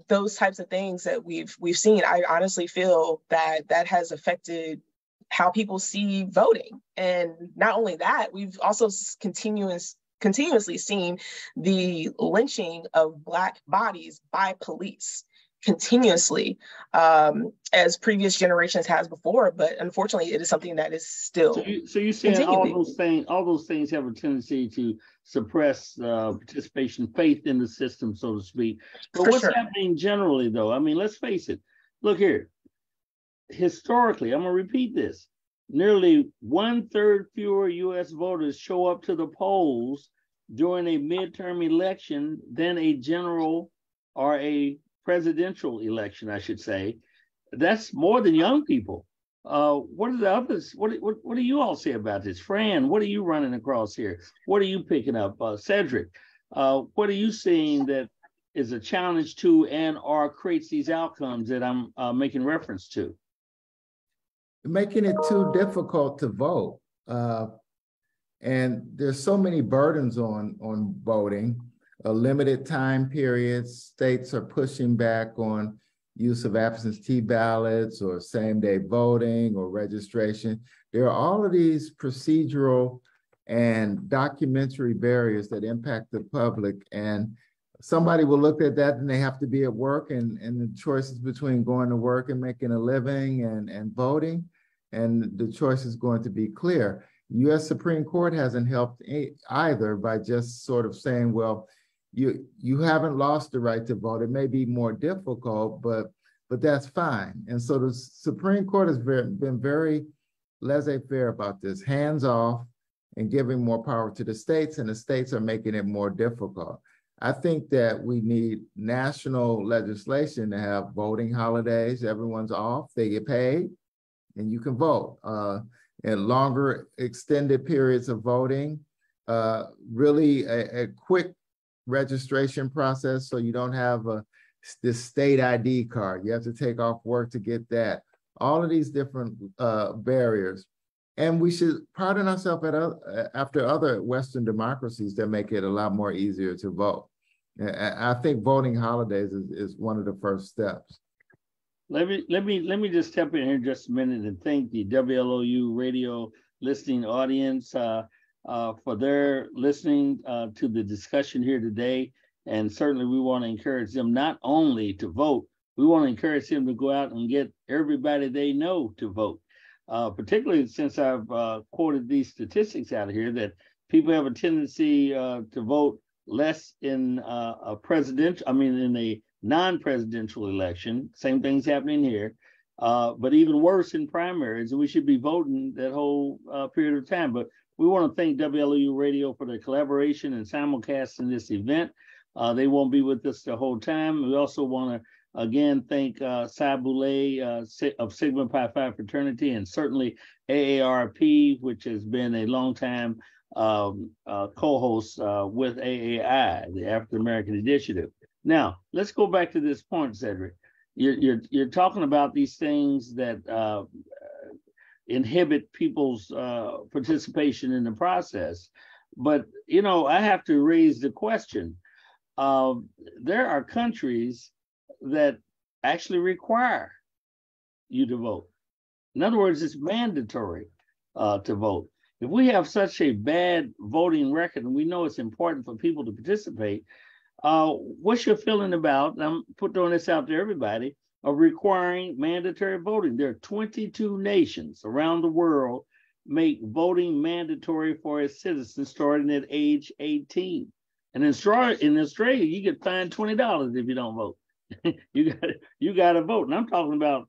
those types of things that we've seen, I honestly feel that has affected how people see voting. And not only that, we've also continuously seen the lynching of Black bodies by police continuously, as previous generations has before, but unfortunately it is something that is still
so you're saying all those things have a tendency to suppress participation, faith in the system, so to speak. But what's happening generally, though? I mean, let's face it. Look here. Historically, I'm going to repeat this. Nearly 1/3 fewer U.S. voters show up to the polls during a midterm election than a general or a presidential election, I should say. That's more than young people. What are the others? What do you all say about this? Fran, what are you running across here? What are you picking up? Cedric, what are you seeing that is a challenge to and or creates these outcomes that I'm making reference to?
Making it too difficult to vote. And there's so many burdens on voting. A limited time period. States are pushing back on use of absentee ballots or same-day voting or registration. There are all of these procedural and documentary barriers that impact the public. And somebody will look at that and they have to be at work, and the choices between going to work and making a living and voting, and the choice is going to be clear. U.S. Supreme Court hasn't helped either by just sort of saying, well, you haven't lost the right to vote. It may be more difficult, but that's fine. And so the Supreme Court has been very laissez-faire about this, hands off and giving more power to the states, and the states are making it more difficult. I think that we need national legislation to have voting holidays. Everyone's off, they get paid, and you can vote. And longer extended periods of voting, really a quick registration process, so you don't have this state ID card. You have to take off work to get that. All of these different barriers. And we should pardon ourselves after other Western democracies that make it a lot more easier to vote. I think voting holidays is one of the first steps.
Let me just step in here just a minute and thank the WLOU radio listening audience. for their listening to the discussion here today. And certainly we want to encourage them not only to vote, we want to encourage them to go out and get everybody they know to vote. Particularly since I've quoted these statistics out of here that people have a tendency to vote less in in a non-presidential election. Same thing's happening here, but even worse in primaries. And we should be voting that whole period of time. But we want to thank WLU Radio for their collaboration and simulcasting this event. They won't be with us the whole time. We also want to again thank Cy Boulay of Sigma Pi Phi Fraternity, and certainly AARP, which has been a long time co-host with AAI, the African American Initiative. Now, let's go back to this point, Cedric. You're talking about these things that inhibit people's participation in the process. But, you know, I have to raise the question. There are countries that actually require you to vote. In other words, it's mandatory to vote. If we have such a bad voting record, and we know it's important for people to participate, what's your feeling about, and I'm throwing this out to everybody, of requiring mandatory voting? There are 22 nations around the world make voting mandatory for its citizens starting at age 18. And in Australia, you get fined $20 if you don't vote. you got to vote. And I'm talking about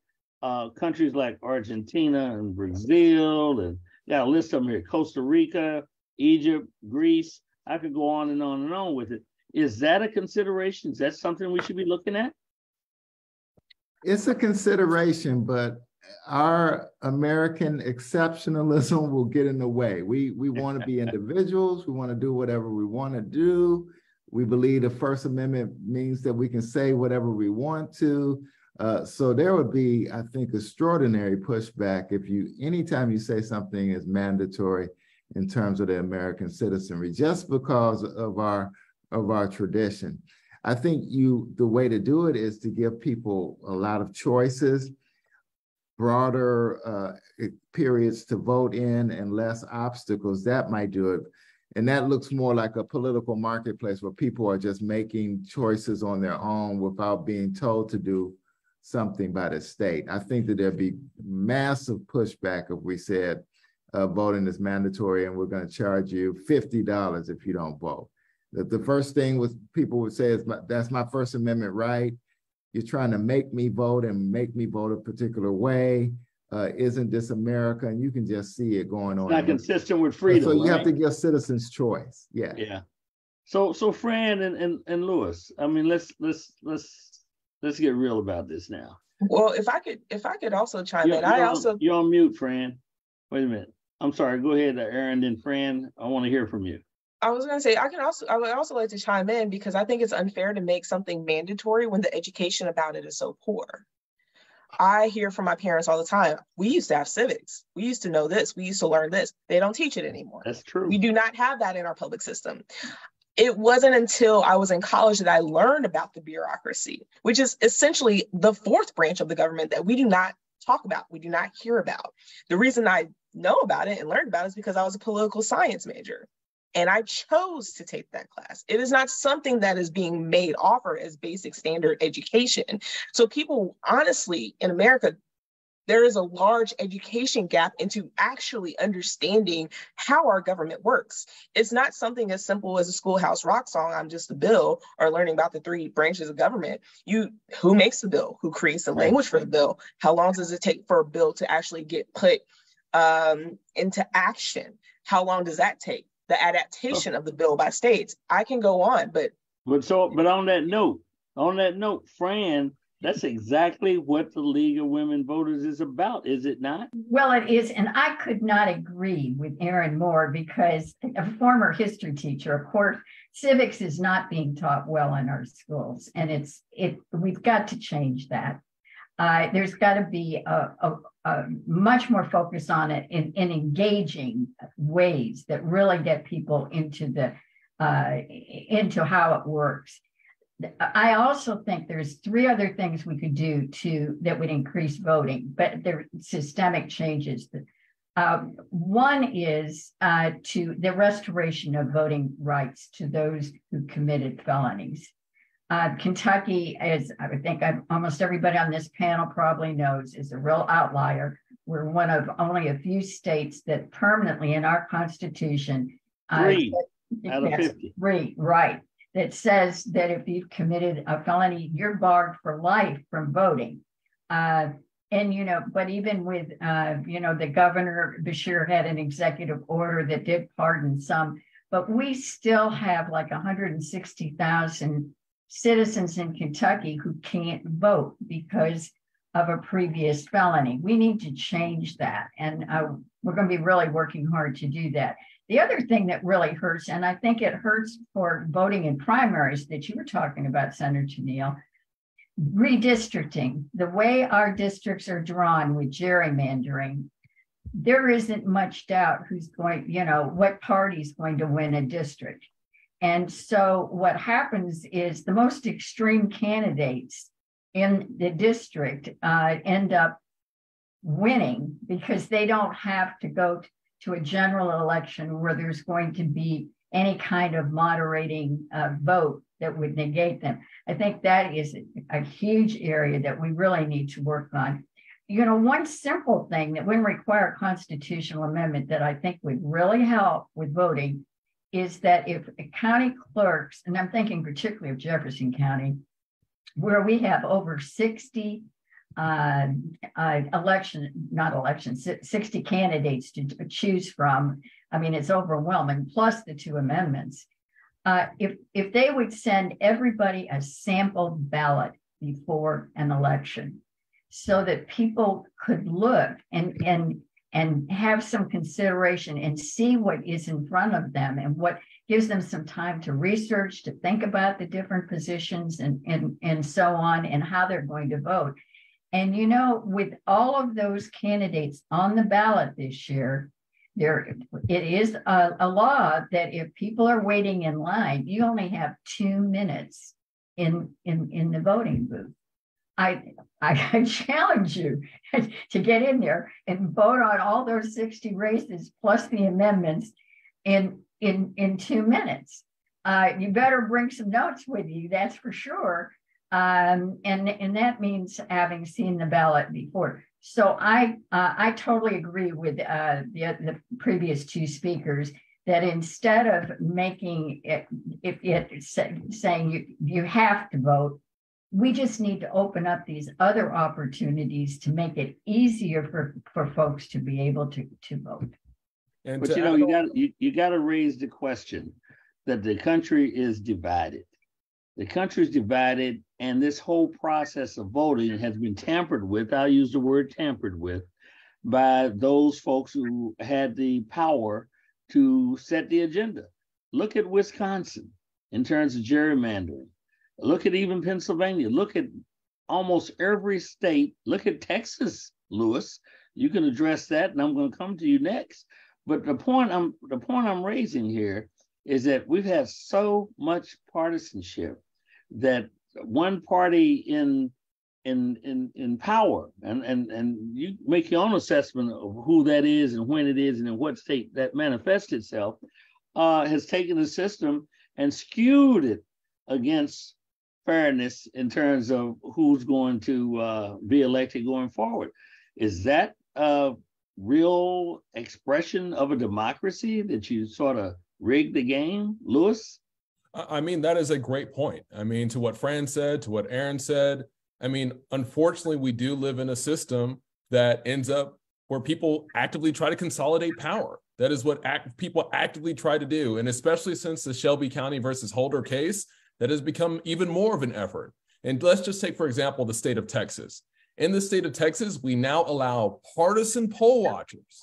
countries like Argentina and Brazil, and got a list of them here: Costa Rica, Egypt, Greece. I could go on and on and on with it. Is that a consideration? Is that something we should be looking at?
It's a consideration, but our American exceptionalism will get in the way. We want to be individuals. We want to do whatever we want to do. We believe the First Amendment means that we can say whatever we want to. So there would be, I think, extraordinary pushback if anytime you say something is mandatory in terms of the American citizenry, just because of our tradition. I think the way to do it is to give people a lot of choices, broader periods to vote in, and less obstacles. That might do it. And that looks more like a political marketplace where people are just making choices on their own without being told to do something by the state. I think that there'd be massive pushback if we said voting is mandatory and we're going to charge you $50 if you don't vote. The first thing people would say is, that's my First Amendment right. You're trying to make me vote and make me vote a particular way. Isn't this America? And you can just see it going on.
It's not consistent with freedom.
So you have to give citizens choice. Yeah.
Yeah. So Fran and Lewis, I mean, let's get real about this now.
Well, if I could also chime in,
you're on mute, Fran. Wait a minute. I'm sorry. Go ahead, Aaron, then Fran. I want to hear from you.
I was going to say, I would also like to chime in, because I think it's unfair to make something mandatory when the education about it is so poor. I hear from my parents all the time, we used to have civics. We used to know this. We used to learn this. They don't teach it anymore.
That's true.
We do not have that in our public system. It wasn't until I was in college that I learned about the bureaucracy, which is essentially the fourth branch of the government that we do not talk about, we do not hear about. The reason I know about it and learned about it is because I was a political science major. And I chose to take that class. It is not something that is being made offer as basic standard education. So people, honestly, in America, there is a large education gap into actually understanding how our government works. It's not something as simple as a Schoolhouse Rock song, I'm just a bill, or learning about the three branches of government. Who makes the bill? Who creates the language for the bill? How long does it take for a bill to actually get put into action? How long does that take? The adaptation of the bill by states. I can go on, but
on that note, Fran, that's exactly what the League of Women Voters is about, is it not?
Well, it is, and I could not agree with Aaron more, because a former history teacher, of course, civics is not being taught well in our schools, and we've got to change that. There's got to be a much more focus on it in engaging ways that really get people into how it works. I also think there's three other things we could do that would increase voting, but they're systemic changes. One is to the restoration of voting rights to those who committed felonies. Kentucky, as I think almost everybody on this panel probably knows, is a real outlier. We're one of only a few states that permanently in our Constitution,
3 out of 50.
3, right, that says that if you've committed a felony, you're barred for life from voting. And, you know, but even with, you know, the governor, Bashir, had an executive order that did pardon some, but we still have like 160,000 citizens in Kentucky who can't vote because of a previous felony. We need to change that. And we're going to be really working hard to do that. The other thing that really hurts, and I think it hurts for voting in primaries that you were talking about, Senator Neal, redistricting. The way our districts are drawn with gerrymandering, there isn't much doubt who's going, you know, what party's going to win a district. And so what happens is the most extreme candidates in the district end up winning because they don't have to go to a general election where there's going to be any kind of moderating vote that would negate them. I think that is a huge area that we really need to work on. You know, one simple thing that wouldn't require a constitutional amendment that I think would really help with voting is that if county clerks, and I'm thinking particularly of Jefferson County, where we have over 60 60 candidates to choose from. I mean, it's overwhelming, plus the 2 amendments. If they would send everybody a sample ballot before an election so that people could look and have some consideration and see what is in front of them and what gives them some time to research, to think about the different positions and so on and how they're going to vote. And, you know, with all of those candidates on the ballot this year, it is a law that if people are waiting in line, you only have 2 minutes in the voting booth. I challenge you to get in there and vote on all those 60 races plus the amendments in 2 minutes. You better bring some notes with you, that's for sure. And that means having seen the ballot before. So I totally agree with the previous 2 speakers that instead of making it saying you have to vote, we just need to open up these other opportunities to make it easier for folks to be able to vote.
And but you know, you got to raise the question that the country is divided. The country is divided, and this whole process of voting has been tampered with. I'll use the word tampered with by those folks who had the power to set the agenda. Look at Wisconsin in terms of gerrymandering. Look at even Pennsylvania. Look at almost every state. Look at Texas, Lewis. You can address that, and I'm going to come to you next. But the point I'm raising here is that we've had so much partisanship that one party in power, and you make your own assessment of who that is and when it is and in what state that manifests itself, has taken the system and skewed it against fairness in terms of who's going to be elected going forward. Is that a real expression of a democracy that you sort of rigged the game, Lewis?
I mean, that is a great point. I mean, to what Fran said, to what Aaron said, I mean, unfortunately, we do live in a system that ends up where people actively try to consolidate power. That is what people actively try to do. And especially since the Shelby County versus Holder case, that has become even more of an effort. And let's just take, for example, the state of Texas. In the state of Texas, we now allow partisan poll watchers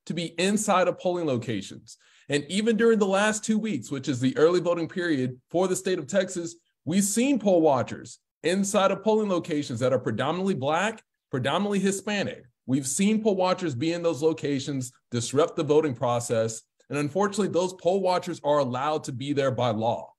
to be inside of polling locations. And even during the last 2 weeks, which is the early voting period for the state of Texas, we've seen poll watchers inside of polling locations that are predominantly Black, predominantly Hispanic. We've seen poll watchers be in those locations, disrupt the voting process. And unfortunately, those poll watchers are allowed to be there by law.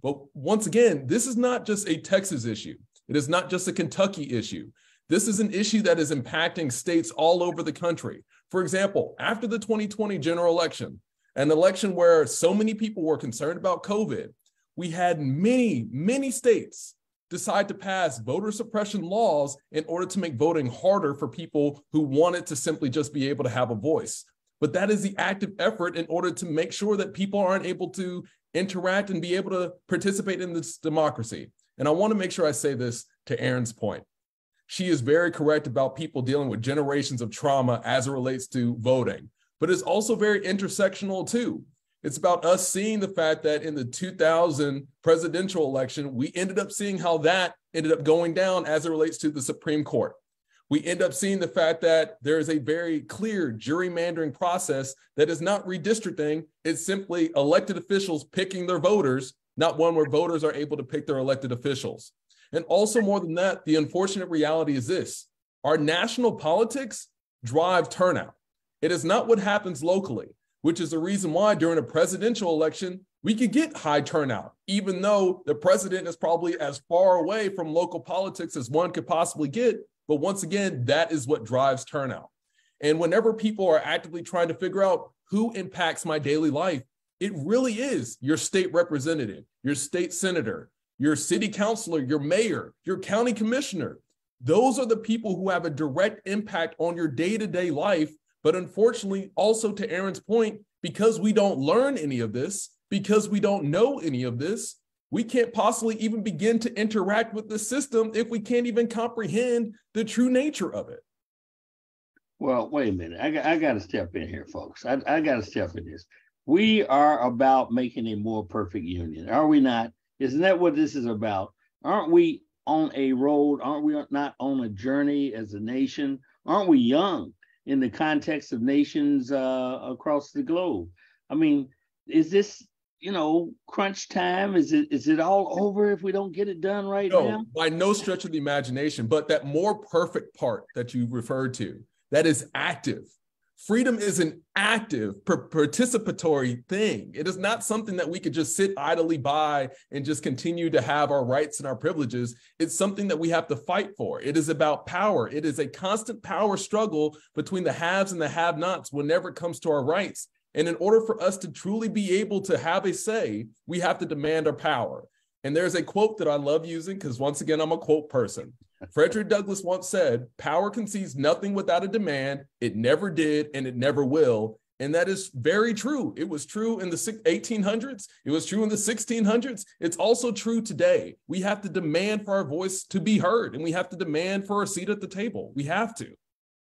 But once again, this is not just a Texas issue. It is not just a Kentucky issue. This is an issue that is impacting states all over the country. For example, after the 2020 general election, an election where so many people were concerned about COVID, we had many states decide to pass voter suppression laws in order to make voting harder for people who wanted to simply just be able to have a voice. But that is the active effort in order to make sure that people aren't able to interact and be able to participate in this democracy. And I want to make sure I say this to Erin's point. She is very correct about people dealing with generations of trauma as it relates to voting, but it's also very intersectional too. It's about us seeing the fact that in the 2000 presidential election, we ended up seeing how that ended up going down as it relates to the Supreme Court. We end up seeing the fact that there is a very clear gerrymandering process that is not redistricting. It's simply elected officials picking their voters, not one where voters are able to pick their elected officials. And also more than that, the unfortunate reality is this: our national politics drive turnout. It is not what happens locally, which is the reason why during a presidential election, we could get high turnout, even though the president is probably as far away from local politics as one could possibly get. But once again, that is what drives turnout. And whenever people are actively trying to figure out who impacts my daily life, it really is your state representative, your state senator, your city councilor, your mayor, your county commissioner. Those are the people who have a direct impact on your day-to-day life. But unfortunately, also to Erin's point, because we don't learn any of this, because we don't know any of this, we can't possibly even begin to interact with the system if we can't even comprehend the true nature of it.
Well, wait a minute. I got to step in here, folks. I got to step in this. We are about making a more perfect union, are we not? Isn't that what this is about? Aren't we on a road? Aren't we not on a journey as a nation? Aren't we young in the context of nations across the globe? I mean, is this, crunch time? Is it all over if we don't get it done right now?
No, by no stretch of the imagination, but that more perfect part that you referred to, that is active. Freedom is an active, participatory thing. It is not something that we could just sit idly by and just continue to have our rights and our privileges. It's something that we have to fight for. It is about power. It is a constant power struggle between the haves and the have-nots whenever it comes to our rights. And in order for us to truly be able to have a say, we have to demand our power. And there's a quote that I love using because, once again, I'm a quote person. Frederick Douglass once said, "Power concedes nothing without a demand. It never did, and it never will." And that is very true. It was true in the 1800s. It was true in the 1600s. It's also true today. We have to demand for our voice to be heard, and we have to demand for a seat at the table. We have to.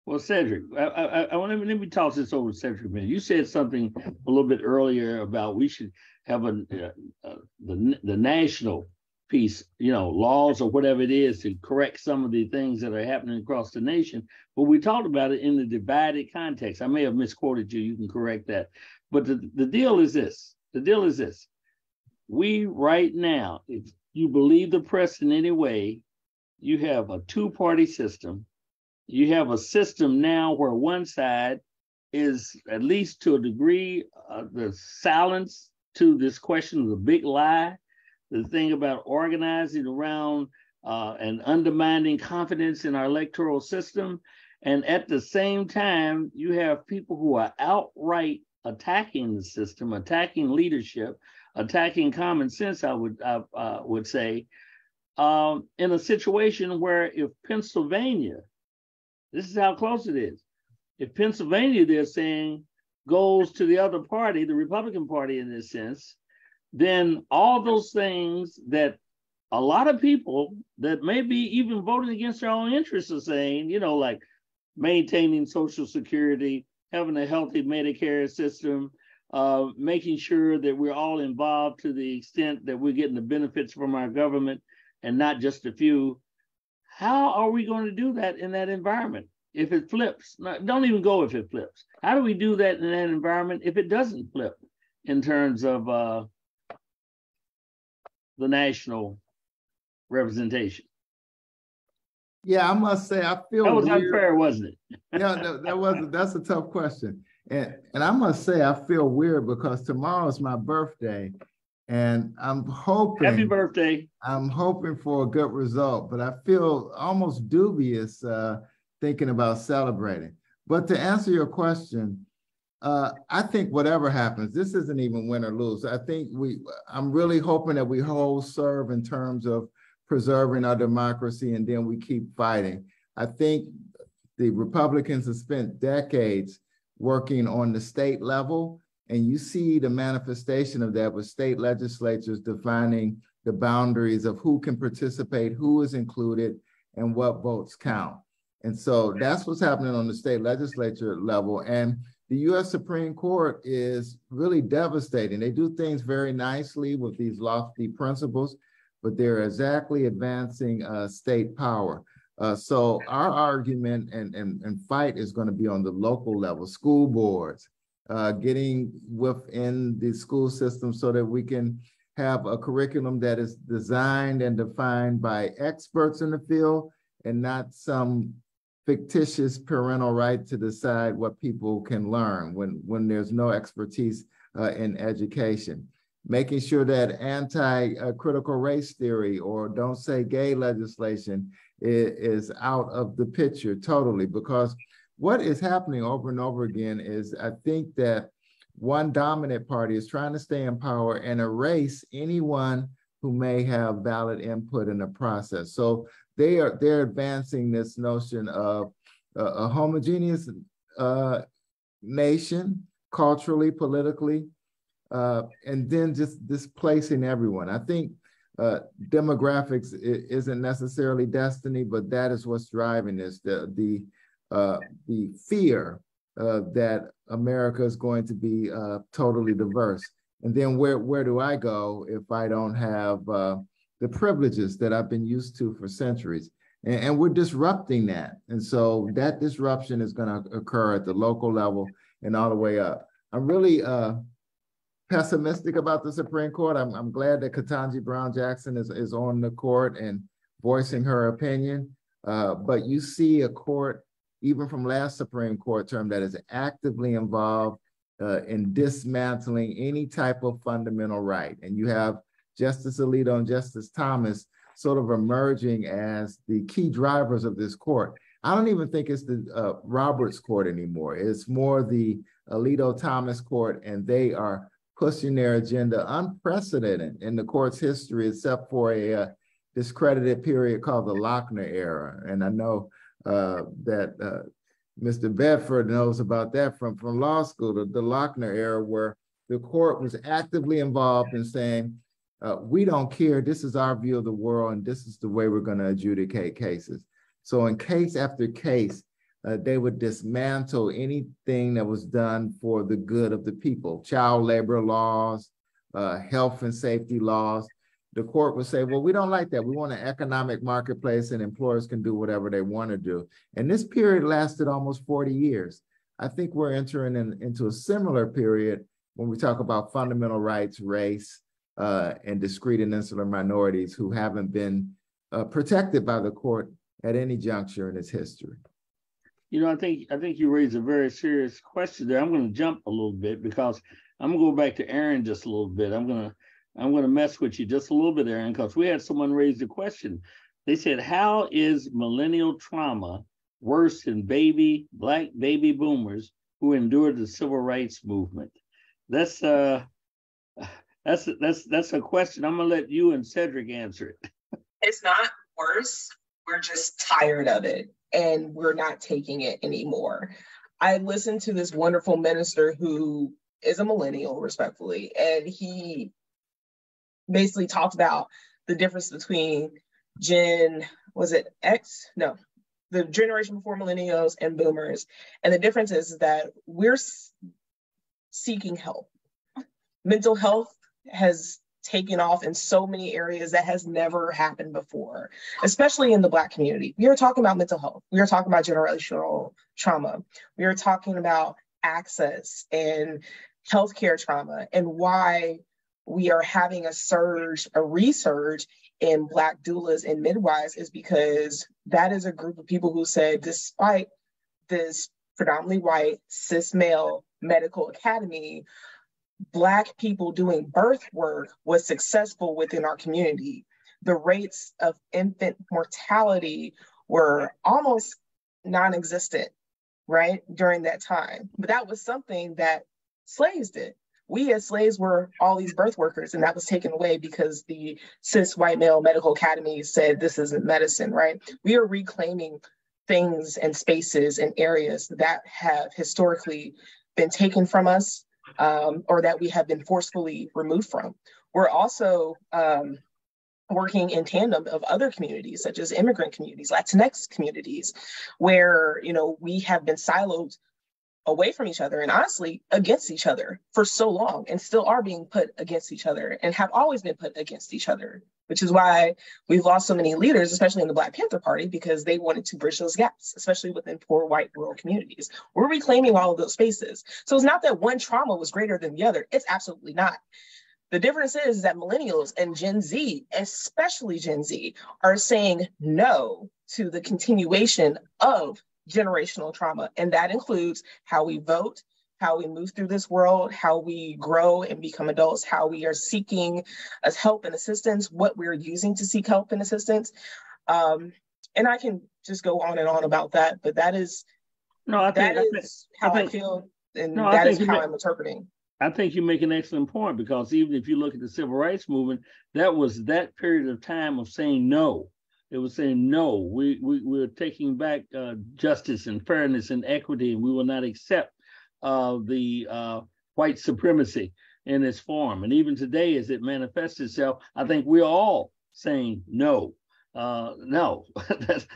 Well, Cedric, I want to let me toss this over to Cedric a minute. You said something a little bit earlier about we should have the national piece, laws or whatever it is to correct some of the things that are happening across the nation. But we talked about it in the divided context. I may have misquoted you. You can correct that. But the deal is this. The deal is this. We right now, if you believe the press in any way, you have a two-party system. You have a system now where one side is, at least to a degree, the silence to this question of the big lie, the thing about organizing around and undermining confidence in our electoral system. And at the same time, you have people who are outright attacking the system, attacking leadership, attacking common sense, I would say, in a situation where if Pennsylvania, this is how close it is. If Pennsylvania, they're saying, goes to the other party, the Republican Party in this sense, then all those things that a lot of people that may be even voting against their own interests are saying, like maintaining Social Security, having a healthy Medicare system, making sure that we're all involved to the extent that we're getting the benefits from our government and not just a few. How are we going to do that in that environment if it flips? Don't even go if it flips. How do we do that in that environment if it doesn't flip in terms of the national representation?
Yeah, I must say, I feel
that was
weird.
Unfair, wasn't it?
No, that wasn't. That's a tough question. And I must say, I feel weird because tomorrow is my birthday. And I'm hoping—
Happy birthday.
I'm hoping for a good result, but I feel almost dubious thinking about celebrating. But to answer your question, I think whatever happens, this isn't even win or lose. I think I'm really hoping that we hold serve in terms of preserving our democracy, and then we keep fighting. I think the Republicans have spent decades working on the state level, and you see the manifestation of that with state legislatures defining the boundaries of who can participate, who is included, and what votes count. And so that's what's happening on the state legislature level. And the US Supreme Court is really devastating. They do things very nicely with these lofty principles, but they're exactly advancing state power. So our argument and fight is going to be on the local level, school boards, getting within the school system so that we can have a curriculum that is designed and defined by experts in the field and not some fictitious parental right to decide what people can learn when there's no expertise in education. Making sure that anti-critical race theory or don't say gay legislation is out of the picture totally, because what is happening over and over again is I think that one dominant party is trying to stay in power and erase anyone who may have valid input in the process. So they're advancing this notion of a homogeneous nation, culturally, politically, and then just displacing everyone. I think demographics isn't necessarily destiny, but that is what's driving this, the fear that America is going to be totally diverse. And then where do I go if I don't have the privileges that I've been used to for centuries? And we're disrupting that. And so that disruption is going to occur at the local level and all the way up. I'm really pessimistic about the Supreme Court. I'm glad that Ketanji Brown Jackson is on the court and voicing her opinion. But you see a court, even from last Supreme Court term, that is actively involved in dismantling any type of fundamental right. And you have Justice Alito and Justice Thomas sort of emerging as the key drivers of this court. I don't even think it's the Roberts court anymore. It's more the Alito-Thomas court, and they are pushing their agenda unprecedented in the court's history, except for a discredited period called the Lochner era. And I know that Mr. Bedford knows about that from law school, the Lochner era, where the court was actively involved in saying, we don't care, this is our view of the world, and this is the way we're going to adjudicate cases. So in case after case, they would dismantle anything that was done for the good of the people, child labor laws, health and safety laws. The court would say, well, we don't like that. We want an economic marketplace and employers can do whatever they want to do. And this period lasted almost 40 years. I think we're entering into a similar period when we talk about fundamental rights, race, and discrete and insular minorities who haven't been protected by the court at any juncture in its history.
You know, I think you raised a very serious question there. I'm going to jump a little bit because I'm going to go back to Aaron just a little bit. I'm going to mess with you just a little bit, Aaron, because we had someone raise the question. They said, how is millennial trauma worse than Black baby boomers who endured the civil rights movement? That's a question. I'm going to let you and Cedric answer it.
It's not worse. We're just tired of it and we're not taking it anymore. I listened to this wonderful minister who is a millennial, respectfully, and he basically talked about the difference between the generation before millennials and boomers. And the difference is that we're seeking help. Mental health has taken off in so many areas that has never happened before, especially in the Black community. We are talking about mental health. We are talking about generational trauma. We are talking about access and healthcare trauma, and why we are having a resurge in Black doulas and midwives is because that is a group of people who said, despite this predominantly white cis male medical academy, Black people doing birth work was successful within our community. The rates of infant mortality were almost non-existent, right, during that time. But that was something that slaves did. We as slaves were all these birth workers, and that was taken away because the cis white male medical academy said this isn't medicine, right? We are reclaiming things and spaces and areas that have historically been taken from us, or that we have been forcefully removed from. We're also working in tandem of other communities, such as immigrant communities, Latinx communities, where, you know, we have been siloed away from each other and honestly against each other for so long, and still are being put against each other and have always been put against each other, which is why we've lost so many leaders, especially in the Black Panther Party, because they wanted to bridge those gaps, especially within poor white rural communities. We're reclaiming all of those spaces. So it's not that one trauma was greater than the other. It's absolutely not. The difference is that millennials and Gen Z, especially Gen Z, are saying no to the continuation of generational trauma. And that includes how we vote, how we move through this world, how we grow and become adults, how we are seeking as help and assistance, what we're using to seek help and assistance. And I can just go on and on about that, but that is how I feel, and that is how I'm interpreting.
I think you make an excellent point, because even if you look at the civil rights movement, that was that period of time of saying no. It was saying, no, we're taking back justice and fairness and equity, and we will not accept the white supremacy in its form. And even today, as it manifests itself, I think we're all saying no. No,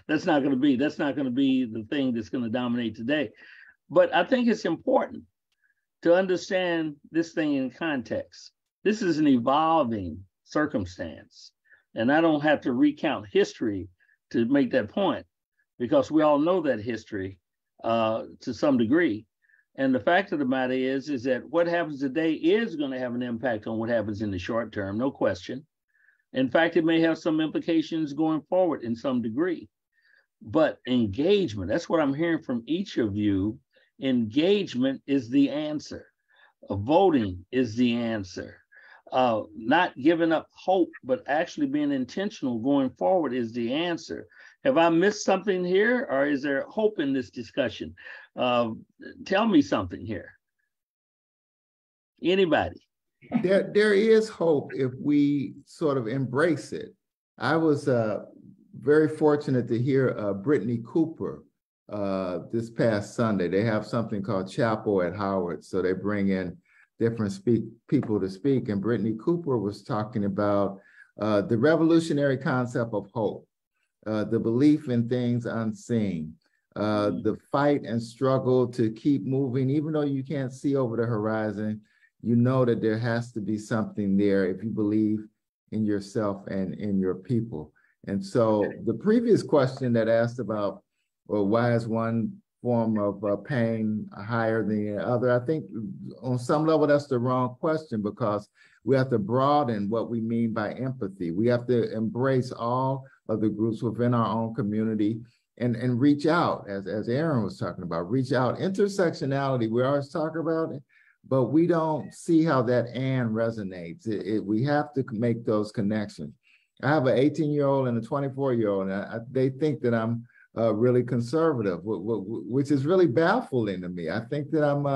that's not going to be the thing that's going to dominate today. But I think it's important to understand this thing in context. This is an evolving circumstance. And I don't have to recount history to make that point, because we all know that history to some degree. And the fact of the matter is that what happens today is going to have an impact on what happens in the short term, no question. In fact, it may have some implications going forward in some degree. But engagement, that's what I'm hearing from each of you. Engagement is the answer. Voting is the answer. Not giving up hope, but actually being intentional going forward is the answer. Have I missed something here, or is there hope in this discussion? Tell me something here. Anybody?
There is hope if we sort of embrace it. I was very fortunate to hear Brittany Cooper this past Sunday. They have something called Chapel at Howard, so they bring in different people to speak. And Brittany Cooper was talking about the revolutionary concept of hope, the belief in things unseen, the fight and struggle to keep moving, even though you can't see over the horizon. You know that there has to be something there if you believe in yourself and in your people. And so the previous question that asked about, well, why is one form of pain higher than the other? I think on some level, that's the wrong question, because we have to broaden what we mean by empathy. We have to embrace all of the groups within our own community and reach out, as Aaron was talking about, reach out. Intersectionality, we always talk about it, but we don't see how that and resonates. We have to make those connections. I have an 18-year-old and a 24-year-old, and they think that I'm really conservative, which is really baffling to me. I think that I'm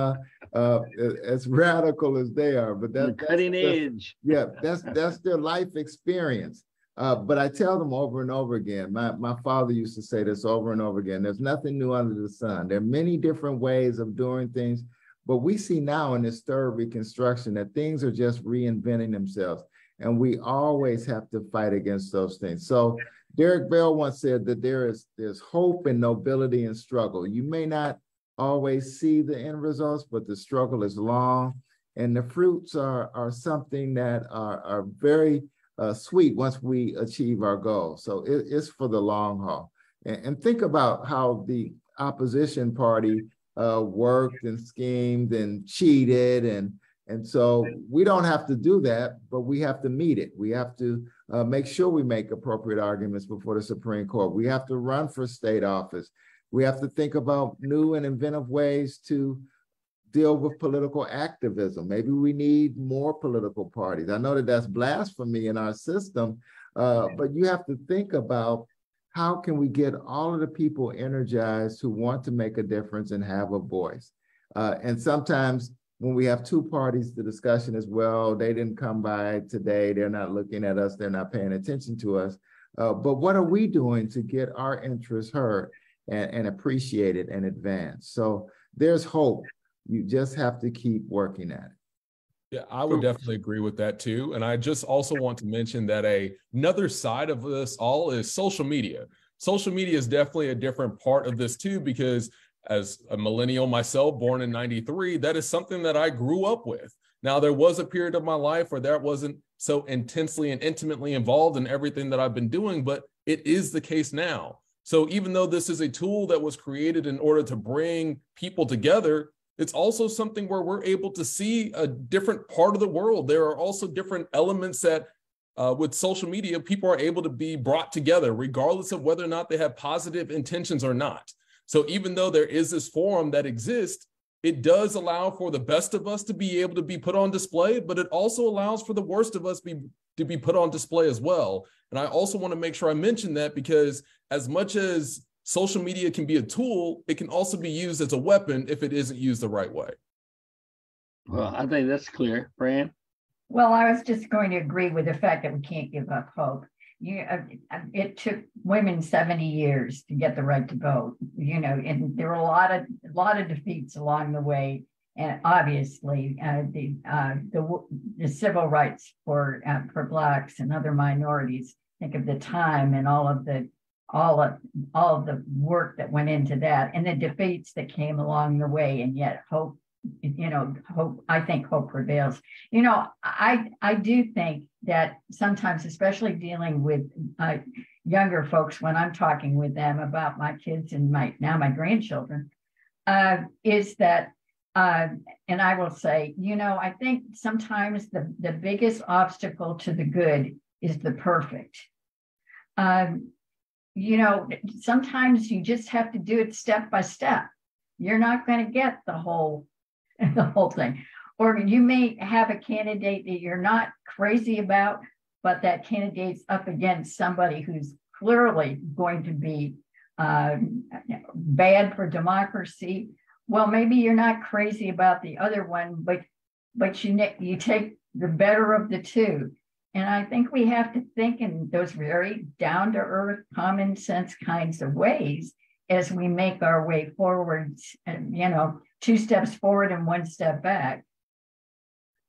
as radical as they are, but that's
cutting edge.
Yeah, that's their life experience. But I tell them over and over again, my father used to say this over and over again, there's nothing new under the sun. There are many different ways of doing things, but we see now in this third Reconstruction that things are just reinventing themselves, and we always have to fight against those things. So Derek Bell once said that there's hope and nobility in struggle. You may not always see the end results, but the struggle is long, and the fruits are something that are very sweet once we achieve our goal. So it's for the long haul. And think about how the opposition party worked and schemed and cheated, and so we don't have to do that, but we have to meet it. We have to make sure we make appropriate arguments before the Supreme Court. We have to run for state office. We have to think about new and inventive ways to deal with political activism. Maybe we need more political parties. I know that that's blasphemy in our system, but you have to think about how can we get all of the people energized who want to make a difference and have a voice. And sometimes when we have two parties, the discussion is, well, they didn't come by today. They're not looking at us. They're not paying attention to us. But what are we doing to get our interests heard and appreciated and advanced? So there's hope. You just have to keep working at it.
Yeah, I would definitely agree with that too. And I just also want to mention that another side of this all is social media. Social media is definitely a different part of this too, because as a millennial myself, born in '93, that is something that I grew up with. Now, there was a period of my life where that wasn't so intensely and intimately involved in everything that I've been doing, but it is the case now. So even though this is a tool that was created in order to bring people together, it's also something where we're able to see a different part of the world. There are also different elements that with social media, people are able to be brought together, regardless of whether or not they have positive intentions or not. So even though there is this forum that exists, it does allow for the best of us to be able to be put on display, but it also allows for the worst of us to be put on display as well. And I also want to make sure I mention that, because as much as social media can be a tool, it can also be used as a weapon if it isn't used the right way.
Well, I think that's clear. Fran?
Well, I was just going to agree with the fact that we can't give up hope. It took women 70 years to get the right to vote, and there were a lot of defeats along the way. And obviously, the civil rights for Blacks and other minorities. Think of the time and all of the work that went into that, and the defeats that came along the way. And yet, hope. I think hope prevails. I do think that sometimes, especially dealing with younger folks, when I'm talking with them about my kids and my grandchildren, is that, and I will say, I think sometimes the biggest obstacle to the good is the perfect. Sometimes you just have to do it step by step. You're not going to get the whole thing. Or you may have a candidate that you're not crazy about, but that candidate's up against somebody who's clearly going to be bad for democracy. Well, maybe you're not crazy about the other one, but you take the better of the two. And I think we have to think in those very down-to-earth, common sense kinds of ways as we make our way forward, and 2 steps forward and 1 step back.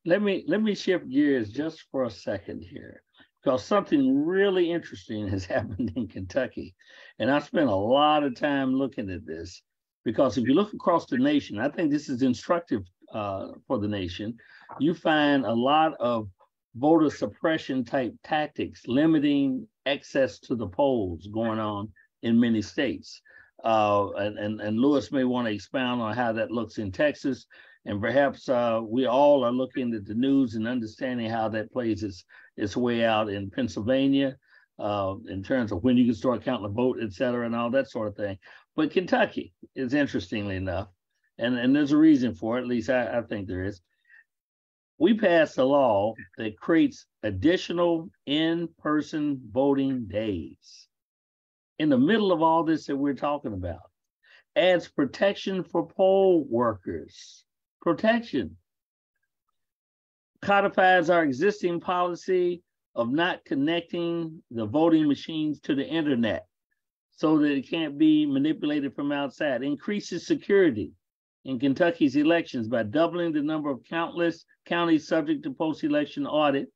Let me shift gears just for a second here, because something really interesting has happened in Kentucky. And I spent a lot of time looking at this, because if you look across the nation, I think this is instructive for the nation. You find a lot of voter suppression type tactics, limiting access to the polls going on in many states. And Lewis may want to expound on how that looks in Texas. And perhaps we all are looking at the news and understanding how that plays its way out in Pennsylvania in terms of when you can start counting the vote, et cetera, and all that sort of thing. But Kentucky is, interestingly enough, and there's a reason for it, at least I think there is. We passed a law that creates additional in-person voting days in the middle of all this that we're talking about, adds protection for poll workers, protection, codifies our existing policy of not connecting the voting machines to the internet so that it can't be manipulated from outside, increases security in Kentucky's elections by doubling the number of countless counties subject to post-election audit,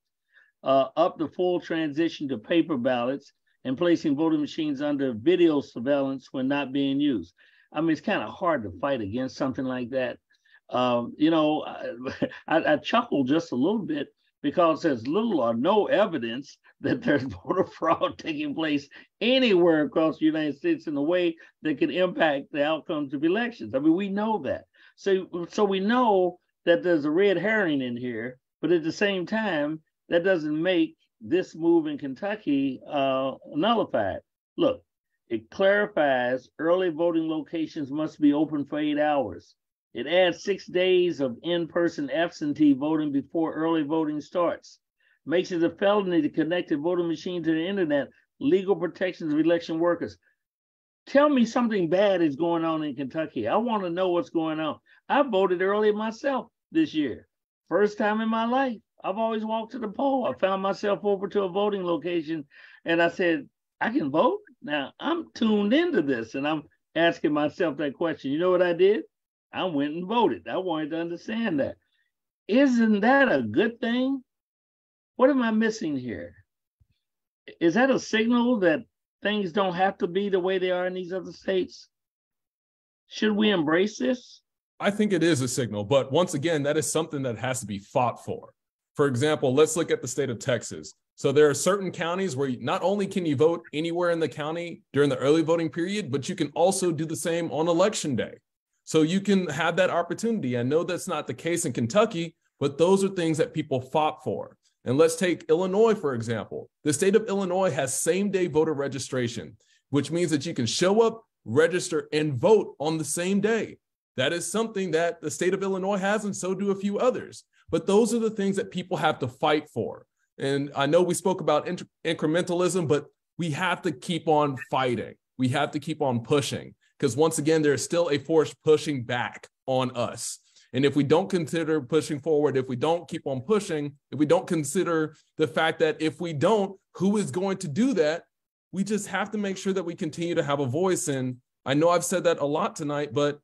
up the full transition to paper ballots, and placing voting machines under video surveillance when not being used. I mean, it's kind of hard to fight against something like that. I chuckle just a little bit, because there's little or no evidence that there's voter fraud taking place anywhere across the United States in a way that can impact the outcomes of elections. I mean, we know that. So we know that there's a red herring in here, but at the same time, that doesn't make this move in Kentucky nullified. Look, it clarifies early voting locations must be open for 8 hours. It adds 6 days of in-person absentee voting before early voting starts. Makes it a felony to connect a voting machine to the internet. Legal protections of election workers. Tell me something bad is going on in Kentucky. I want to know what's going on. I voted early myself this year. First time in my life. I've always walked to the poll. I found myself over to a voting location and I said, I can vote? Now, I'm tuned into this and I'm asking myself that question. You know what I did? I went and voted. I wanted to understand that. Isn't that a good thing? What am I missing here? Is that a signal that things don't have to be the way they are in these other states? Should we embrace this?
I think it is a signal, but once again, that is something that has to be fought for. For example, let's look at the state of Texas. So there are certain counties where not only can you vote anywhere in the county during the early voting period, but you can also do the same on election day. So you can have that opportunity. I know that's not the case in Kentucky, but those are things that people fought for. And let's take Illinois, for example. The state of Illinois has same-day voter registration, which means that you can show up, register, and vote on the same day. That is something that the state of Illinois has, and so do a few others. But those are the things that people have to fight for. And I know we spoke about incrementalism, but we have to keep on fighting. We have to keep on pushing, because once again, there's still a force pushing back on us. And if we don't consider pushing forward, if we don't keep on pushing, if we don't consider the fact that if we don't, who is going to do that? We just have to make sure that we continue to have a voice. And I know I've said that a lot tonight, but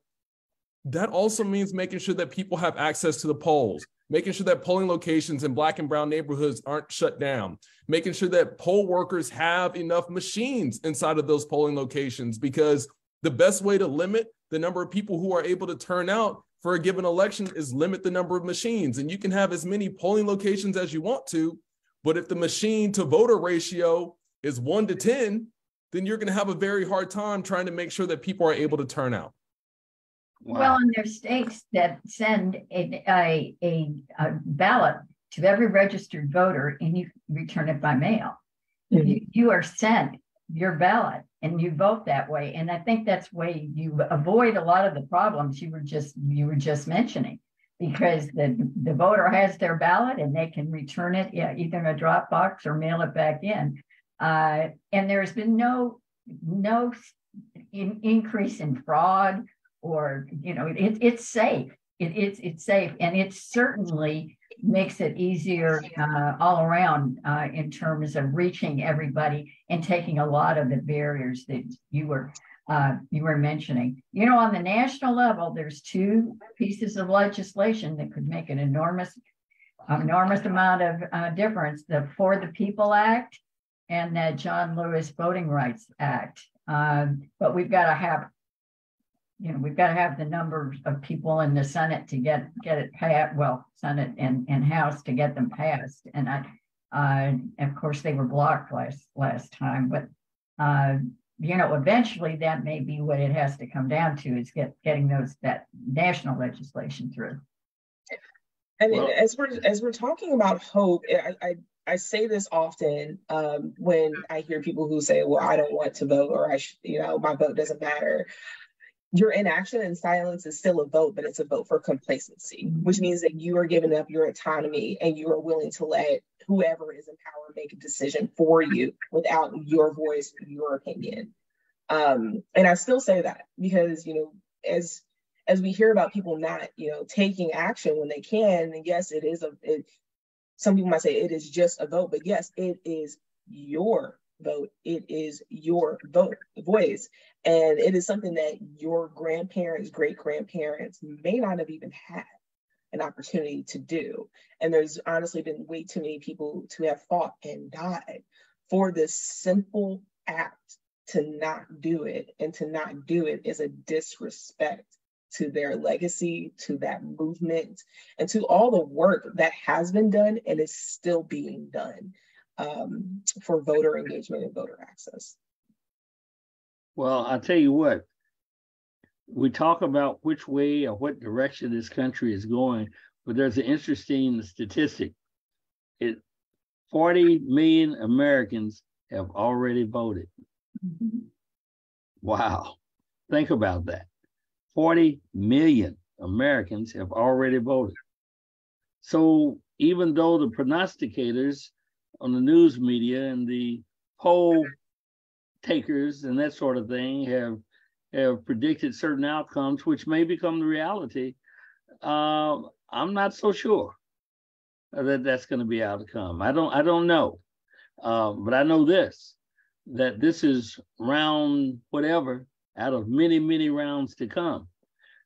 that also means making sure that people have access to the polls, making sure that polling locations in Black and brown neighborhoods aren't shut down, making sure that poll workers have enough machines inside of those polling locations, because the best way to limit the number of people who are able to turn out for a given election is limit the number of machines. And you can have as many polling locations as you want to, but if the machine to voter ratio is 1 to 10, then you're going to have a very hard time trying to make sure that people are able to turn out.
Wow. Well, and there's states that send a ballot to every registered voter and you return it by mail. Mm-hmm. You are sent your ballot and you vote that way. And I think that's way you avoid a lot of the problems you were just mentioning, because the voter has their ballot and they can return it either in a drop box or mail it back in. And there's been no increase in fraud, or it's safe. It's safe, and it certainly makes it easier all around in terms of reaching everybody and taking a lot of the barriers that you were mentioning. On the national level, there's 2 pieces of legislation that could make an enormous amount of difference: the For the People Act and the John Lewis Voting Rights Act. But we've got to have the number of people in the Senate to get it passed. Well, Senate and House to get them passed, and of course they were blocked last time. But eventually that may be what it has to come down to, is getting that national legislation through.
And as we're talking about hope, I say this often when I hear people who say, "Well, I don't want to vote," or my vote doesn't matter. Your inaction and silence is still a vote, but it's a vote for complacency, which means that you are giving up your autonomy and you are willing to let whoever is in power make a decision for you without your voice, your opinion. And I still say that because, as we hear about people not, taking action when they can, and yes, some people might say it is just a vote, but yes, it is your vote. It is your voice. And it is something that your grandparents, great-grandparents may not have even had an opportunity to do. And there's honestly been way too many people to have fought and died for this simple act to not do it. And to not do it is a disrespect to their legacy, to that movement, and to all the work that has been done and is still being done for voter engagement and voter access.
Well, I'll tell you what, we talk about which way or what direction this country is going, but there's an interesting statistic. 40 million Americans have already voted. Mm-hmm. Wow. Think about that. 40 million Americans have already voted. So even though the prognosticators on the news media and the poll takers and that sort of thing have predicted certain outcomes, which may become the reality, I'm not so sure that that's going to be outcome. I don't know, but I know this, that this is round whatever out of many, many rounds to come.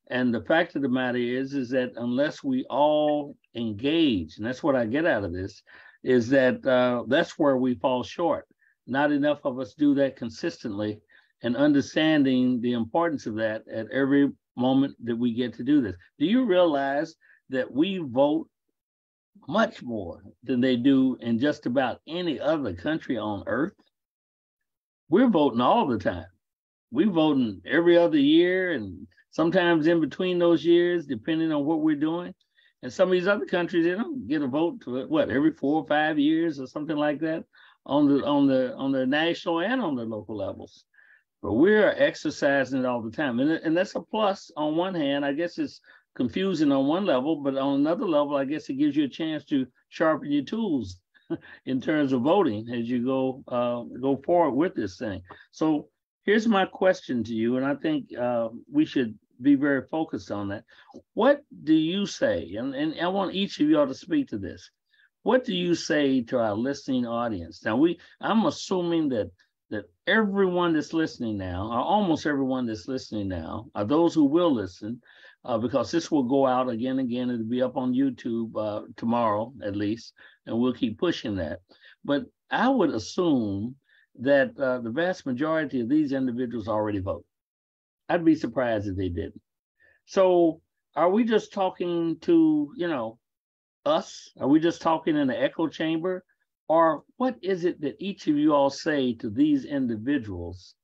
And the fact of the matter is that unless we all engage, and that's what I get out of this, is that that's where we fall short. Not enough of us do that consistently, and understanding the importance of that at every moment that we get to do this. Do you realize that we vote much more than they do in just about any other country on earth? We're voting all the time. We're voting every other year and sometimes in between those years, depending on what we're doing. And some of these other countries, they don't get a vote to what, every 4 or 5 years or something like that on the national and on the local levels. But we're exercising it all the time. And that's a plus on one hand. I guess it's confusing on one level, but on another level, I guess it gives you a chance to sharpen your tools in terms of voting as you go forward with this thing. So here's my question to you, and I think we should be very focused on that. What do you say, and I want each of y'all to speak to this, what do you say to our listening audience? Now, I'm assuming that everyone that's listening now, or almost everyone that's listening now, are those who will listen, because this will go out again and again. It'll be up on YouTube tomorrow, at least, and we'll keep pushing that. But I would assume that the vast majority of these individuals already vote. I'd be surprised if they didn't. So are we just talking to, us? Are we just talking in the echo chamber? Or what is it that each of you all say to these individuals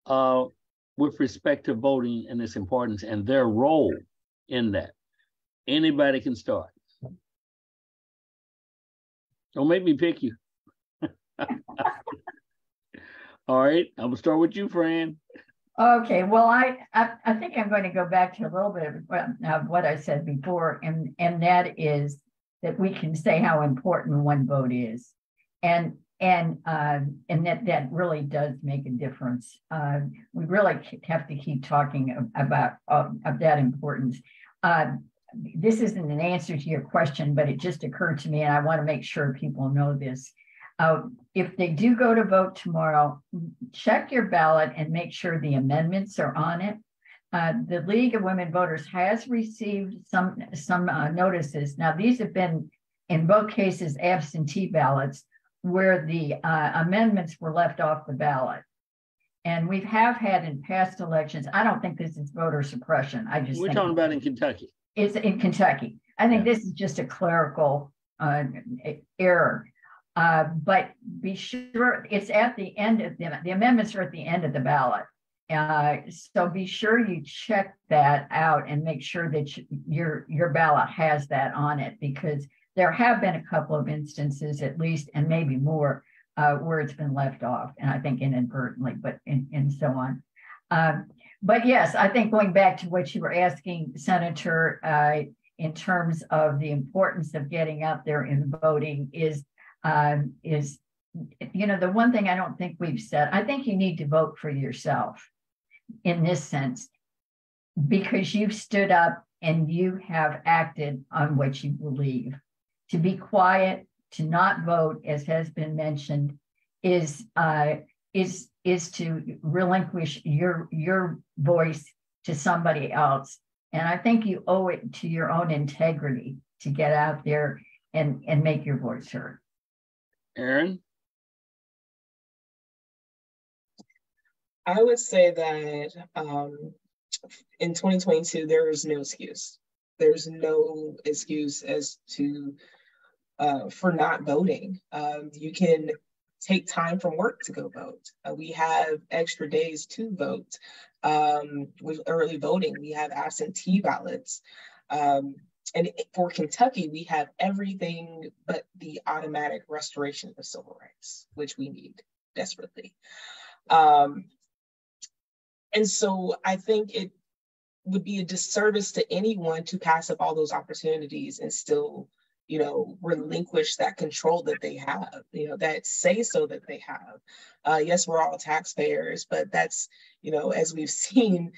with respect to voting and its importance and their role in that? Anybody can start. Don't make me pick you. All right, I'm gonna start with you, Fran.
Okay, well, I think I'm going to go back to a little bit of what I said before, and that is that we can say how important one vote is, and that really does make a difference. We really have to keep talking about of that importance. This isn't an answer to your question, but it just occurred to me, and I want to make sure people know this. If they do go to vote tomorrow, check your ballot and make sure the amendments are on it. The League of Women Voters has received some notices. Now, these have been, in both cases, absentee ballots where the amendments were left off the ballot. And we have had in past elections, I don't think this is voter suppression.
We're talking about in Kentucky.
It's in Kentucky. I think this is just a clerical error. But be sure it's at the end of the amendments are at the end of the ballot. So be sure you check that out and make sure that your ballot has that on it, because there have been a couple of instances, at least, and maybe more, where it's been left off, and I think inadvertently, but and so on. But yes, I think going back to what you were asking, Senator, in terms of the importance of getting out there and voting is the one thing I don't think we've said. I think you need to vote for yourself in this sense, because you've stood up and you have acted on what you believe. To be quiet, to not vote, as has been mentioned, is to relinquish your voice to somebody else. And I think you owe it to your own integrity to get out there and make your voice heard.
Aaron?
I would say that in 2022, there is no excuse. There's no excuse as to for not voting. You can take time from work to go vote. We have extra days to vote. With early voting, we have absentee ballots. And for Kentucky, we have everything but the automatic restoration of civil rights, which we need desperately. And so I think would be a disservice to anyone to pass up all those opportunities and still, you know, relinquish that control that they have, you know, that say so that they have. Yes, we're all taxpayers, but that's, you know, as we've seen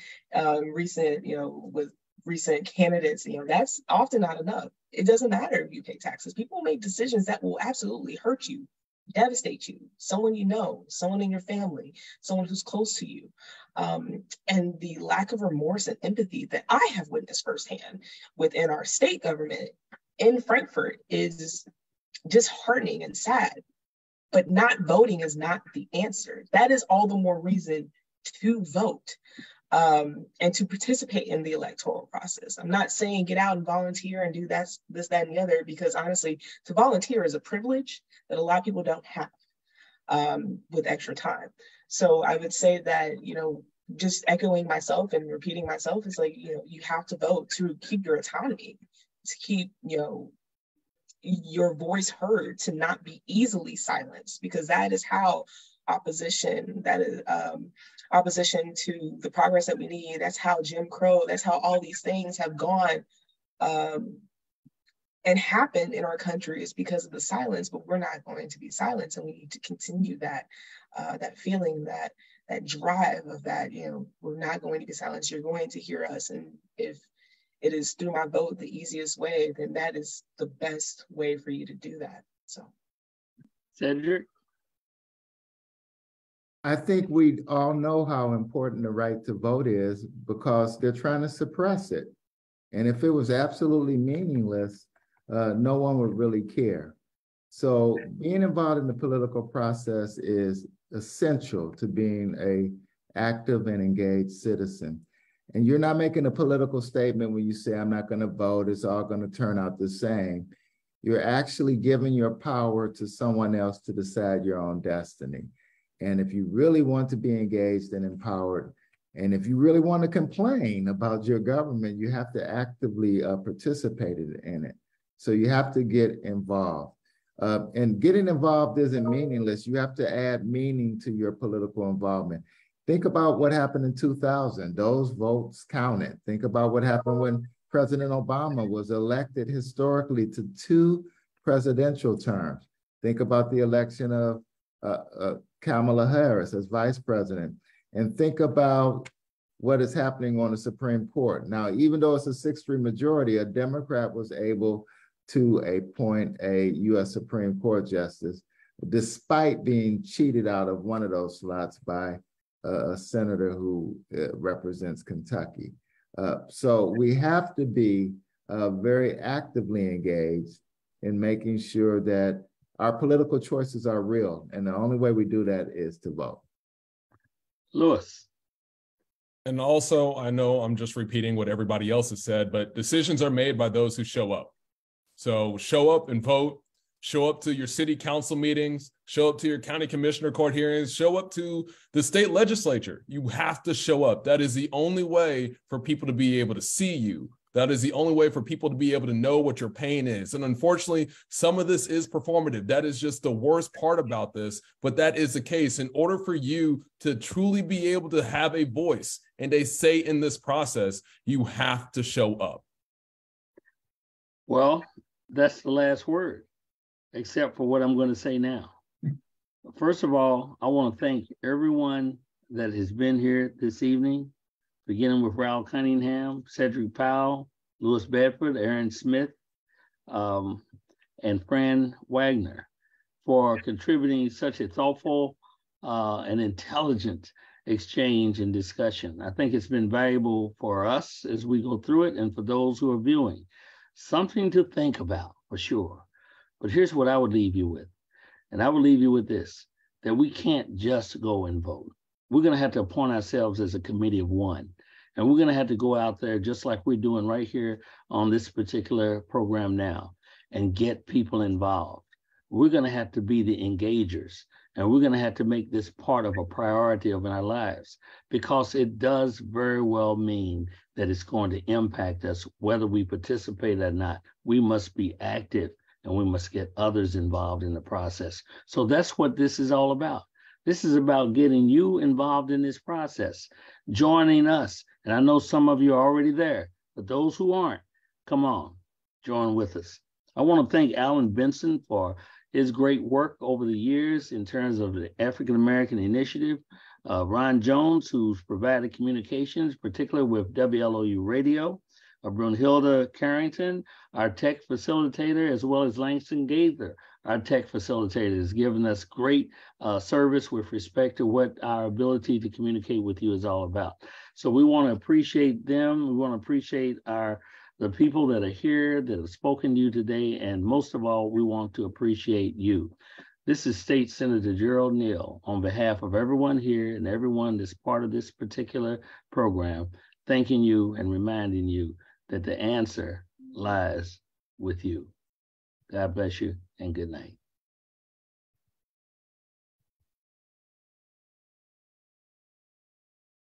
recent, you know, with recent candidates, you know, that's often not enough. It doesn't matter if you pay taxes. People make decisions that will absolutely hurt you, devastate you, someone you know, someone in your family, someone who's close to you. And the lack of remorse and empathy that I have witnessed firsthand within our state government in Frankfurt is disheartening and sad. But not voting is not the answer. That is all the more reason to vote and to participate in the electoral process. I'm not saying get out and volunteer and do this, that, and the other, because honestly, to volunteer is a privilege that a lot of people don't have with extra time. So I would say that, you know, just echoing myself and repeating myself is like, you know, you have to vote to keep your autonomy, to keep, you know, your voice heard, to not be easily silenced, because that is how opposition, that is opposition to the progress that we need. That's how Jim Crow, that's how all these things have gone and happened in our country, is because of the silence. But we're not going to be silenced, and we need to continue that that feeling, that drive of that, you know, we're not going to be silenced. You're going to hear us, and if it is through my vote the easiest way, then that is the best way for you to do that. So,
Cedric?
I think we all know how important the right to vote is, because they're trying to suppress it. And if it was absolutely meaningless, no one would really care. So being involved in the political process is essential to being an active and engaged citizen. And you're not making a political statement when you say, I'm not going to vote, it's all going to turn out the same. You're actually giving your power to someone else to decide your own destiny. And if you really want to be engaged and empowered, and if you really want to complain about your government, you have to actively participate in it. So you have to get involved. And getting involved isn't meaningless. You have to add meaning to your political involvement. Think about what happened in 2000. Those votes counted. Think about what happened when President Obama was elected historically to 2 presidential terms. Think about the election of Kamala Harris as vice president. And think about what is happening on the Supreme Court. Now, even though it's a 6-3 majority, a Democrat was able to appoint a U.S. Supreme Court justice, despite being cheated out of one of those slots by a senator who represents Kentucky. So we have to be very actively engaged in making sure that our political choices are real. And the only way we do that is to vote.
Louis.
And also, I know I'm just repeating what everybody else has said, but decisions are made by those who show up. So show up and vote, show up to your city council meetings, show up to your county commissioner court hearings, show up to the state legislature. You have to show up. That is the only way for people to be able to see you. That is the only way for people to be able to know what your pain is. And unfortunately, some of this is performative. That is just the worst part about this, but that is the case. In order for you to truly be able to have a voice and a say in this process, you have to show up.
Well, that's the last word, except for what I'm going to say now. First of all, I want to thank everyone that has been here this evening, beginning with Raul Cunningham, Cedric Powell, Louis Bedford, Aaron Smith, and Fran Wagner, for contributing such a thoughtful and intelligent exchange and discussion. I think it's been valuable for us as we go through it, and for those who are viewing. Something to think about, for sure. But here's what I would leave you with. And I would leave you with this, that we can't just go and vote. We're going to have to appoint ourselves as a committee of one. And we're going to have to go out there, just like we're doing right here on this particular program now, and get people involved. We're going to have to be the engagers. And we're going to have to make this part of a priority of our lives, because it does very well mean that it's going to impact us whether we participate or not. We must be active, and we must get others involved in the process. So that's what this is all about. This is about getting you involved in this process, joining us And I know some of you are already there, but those who aren't, come on, join with us. I want to thank Alan Benson for his great work over the years in terms of the African American Initiative. Ron Jones, who's provided communications, particularly with WLOU Radio. Brunhilde Carrington, our tech facilitator, as well as Langston Gaither, our tech facilitator, has given us great service with respect to what our ability to communicate with you is all about. So we want to appreciate them. We want to appreciate the people that are here, that have spoken to you today, and most of all, we want to appreciate you. This is State Senator Gerald Neal on behalf of everyone here and everyone that's part of this particular program, thanking you and reminding you that the answer lies with you. God bless you and good night.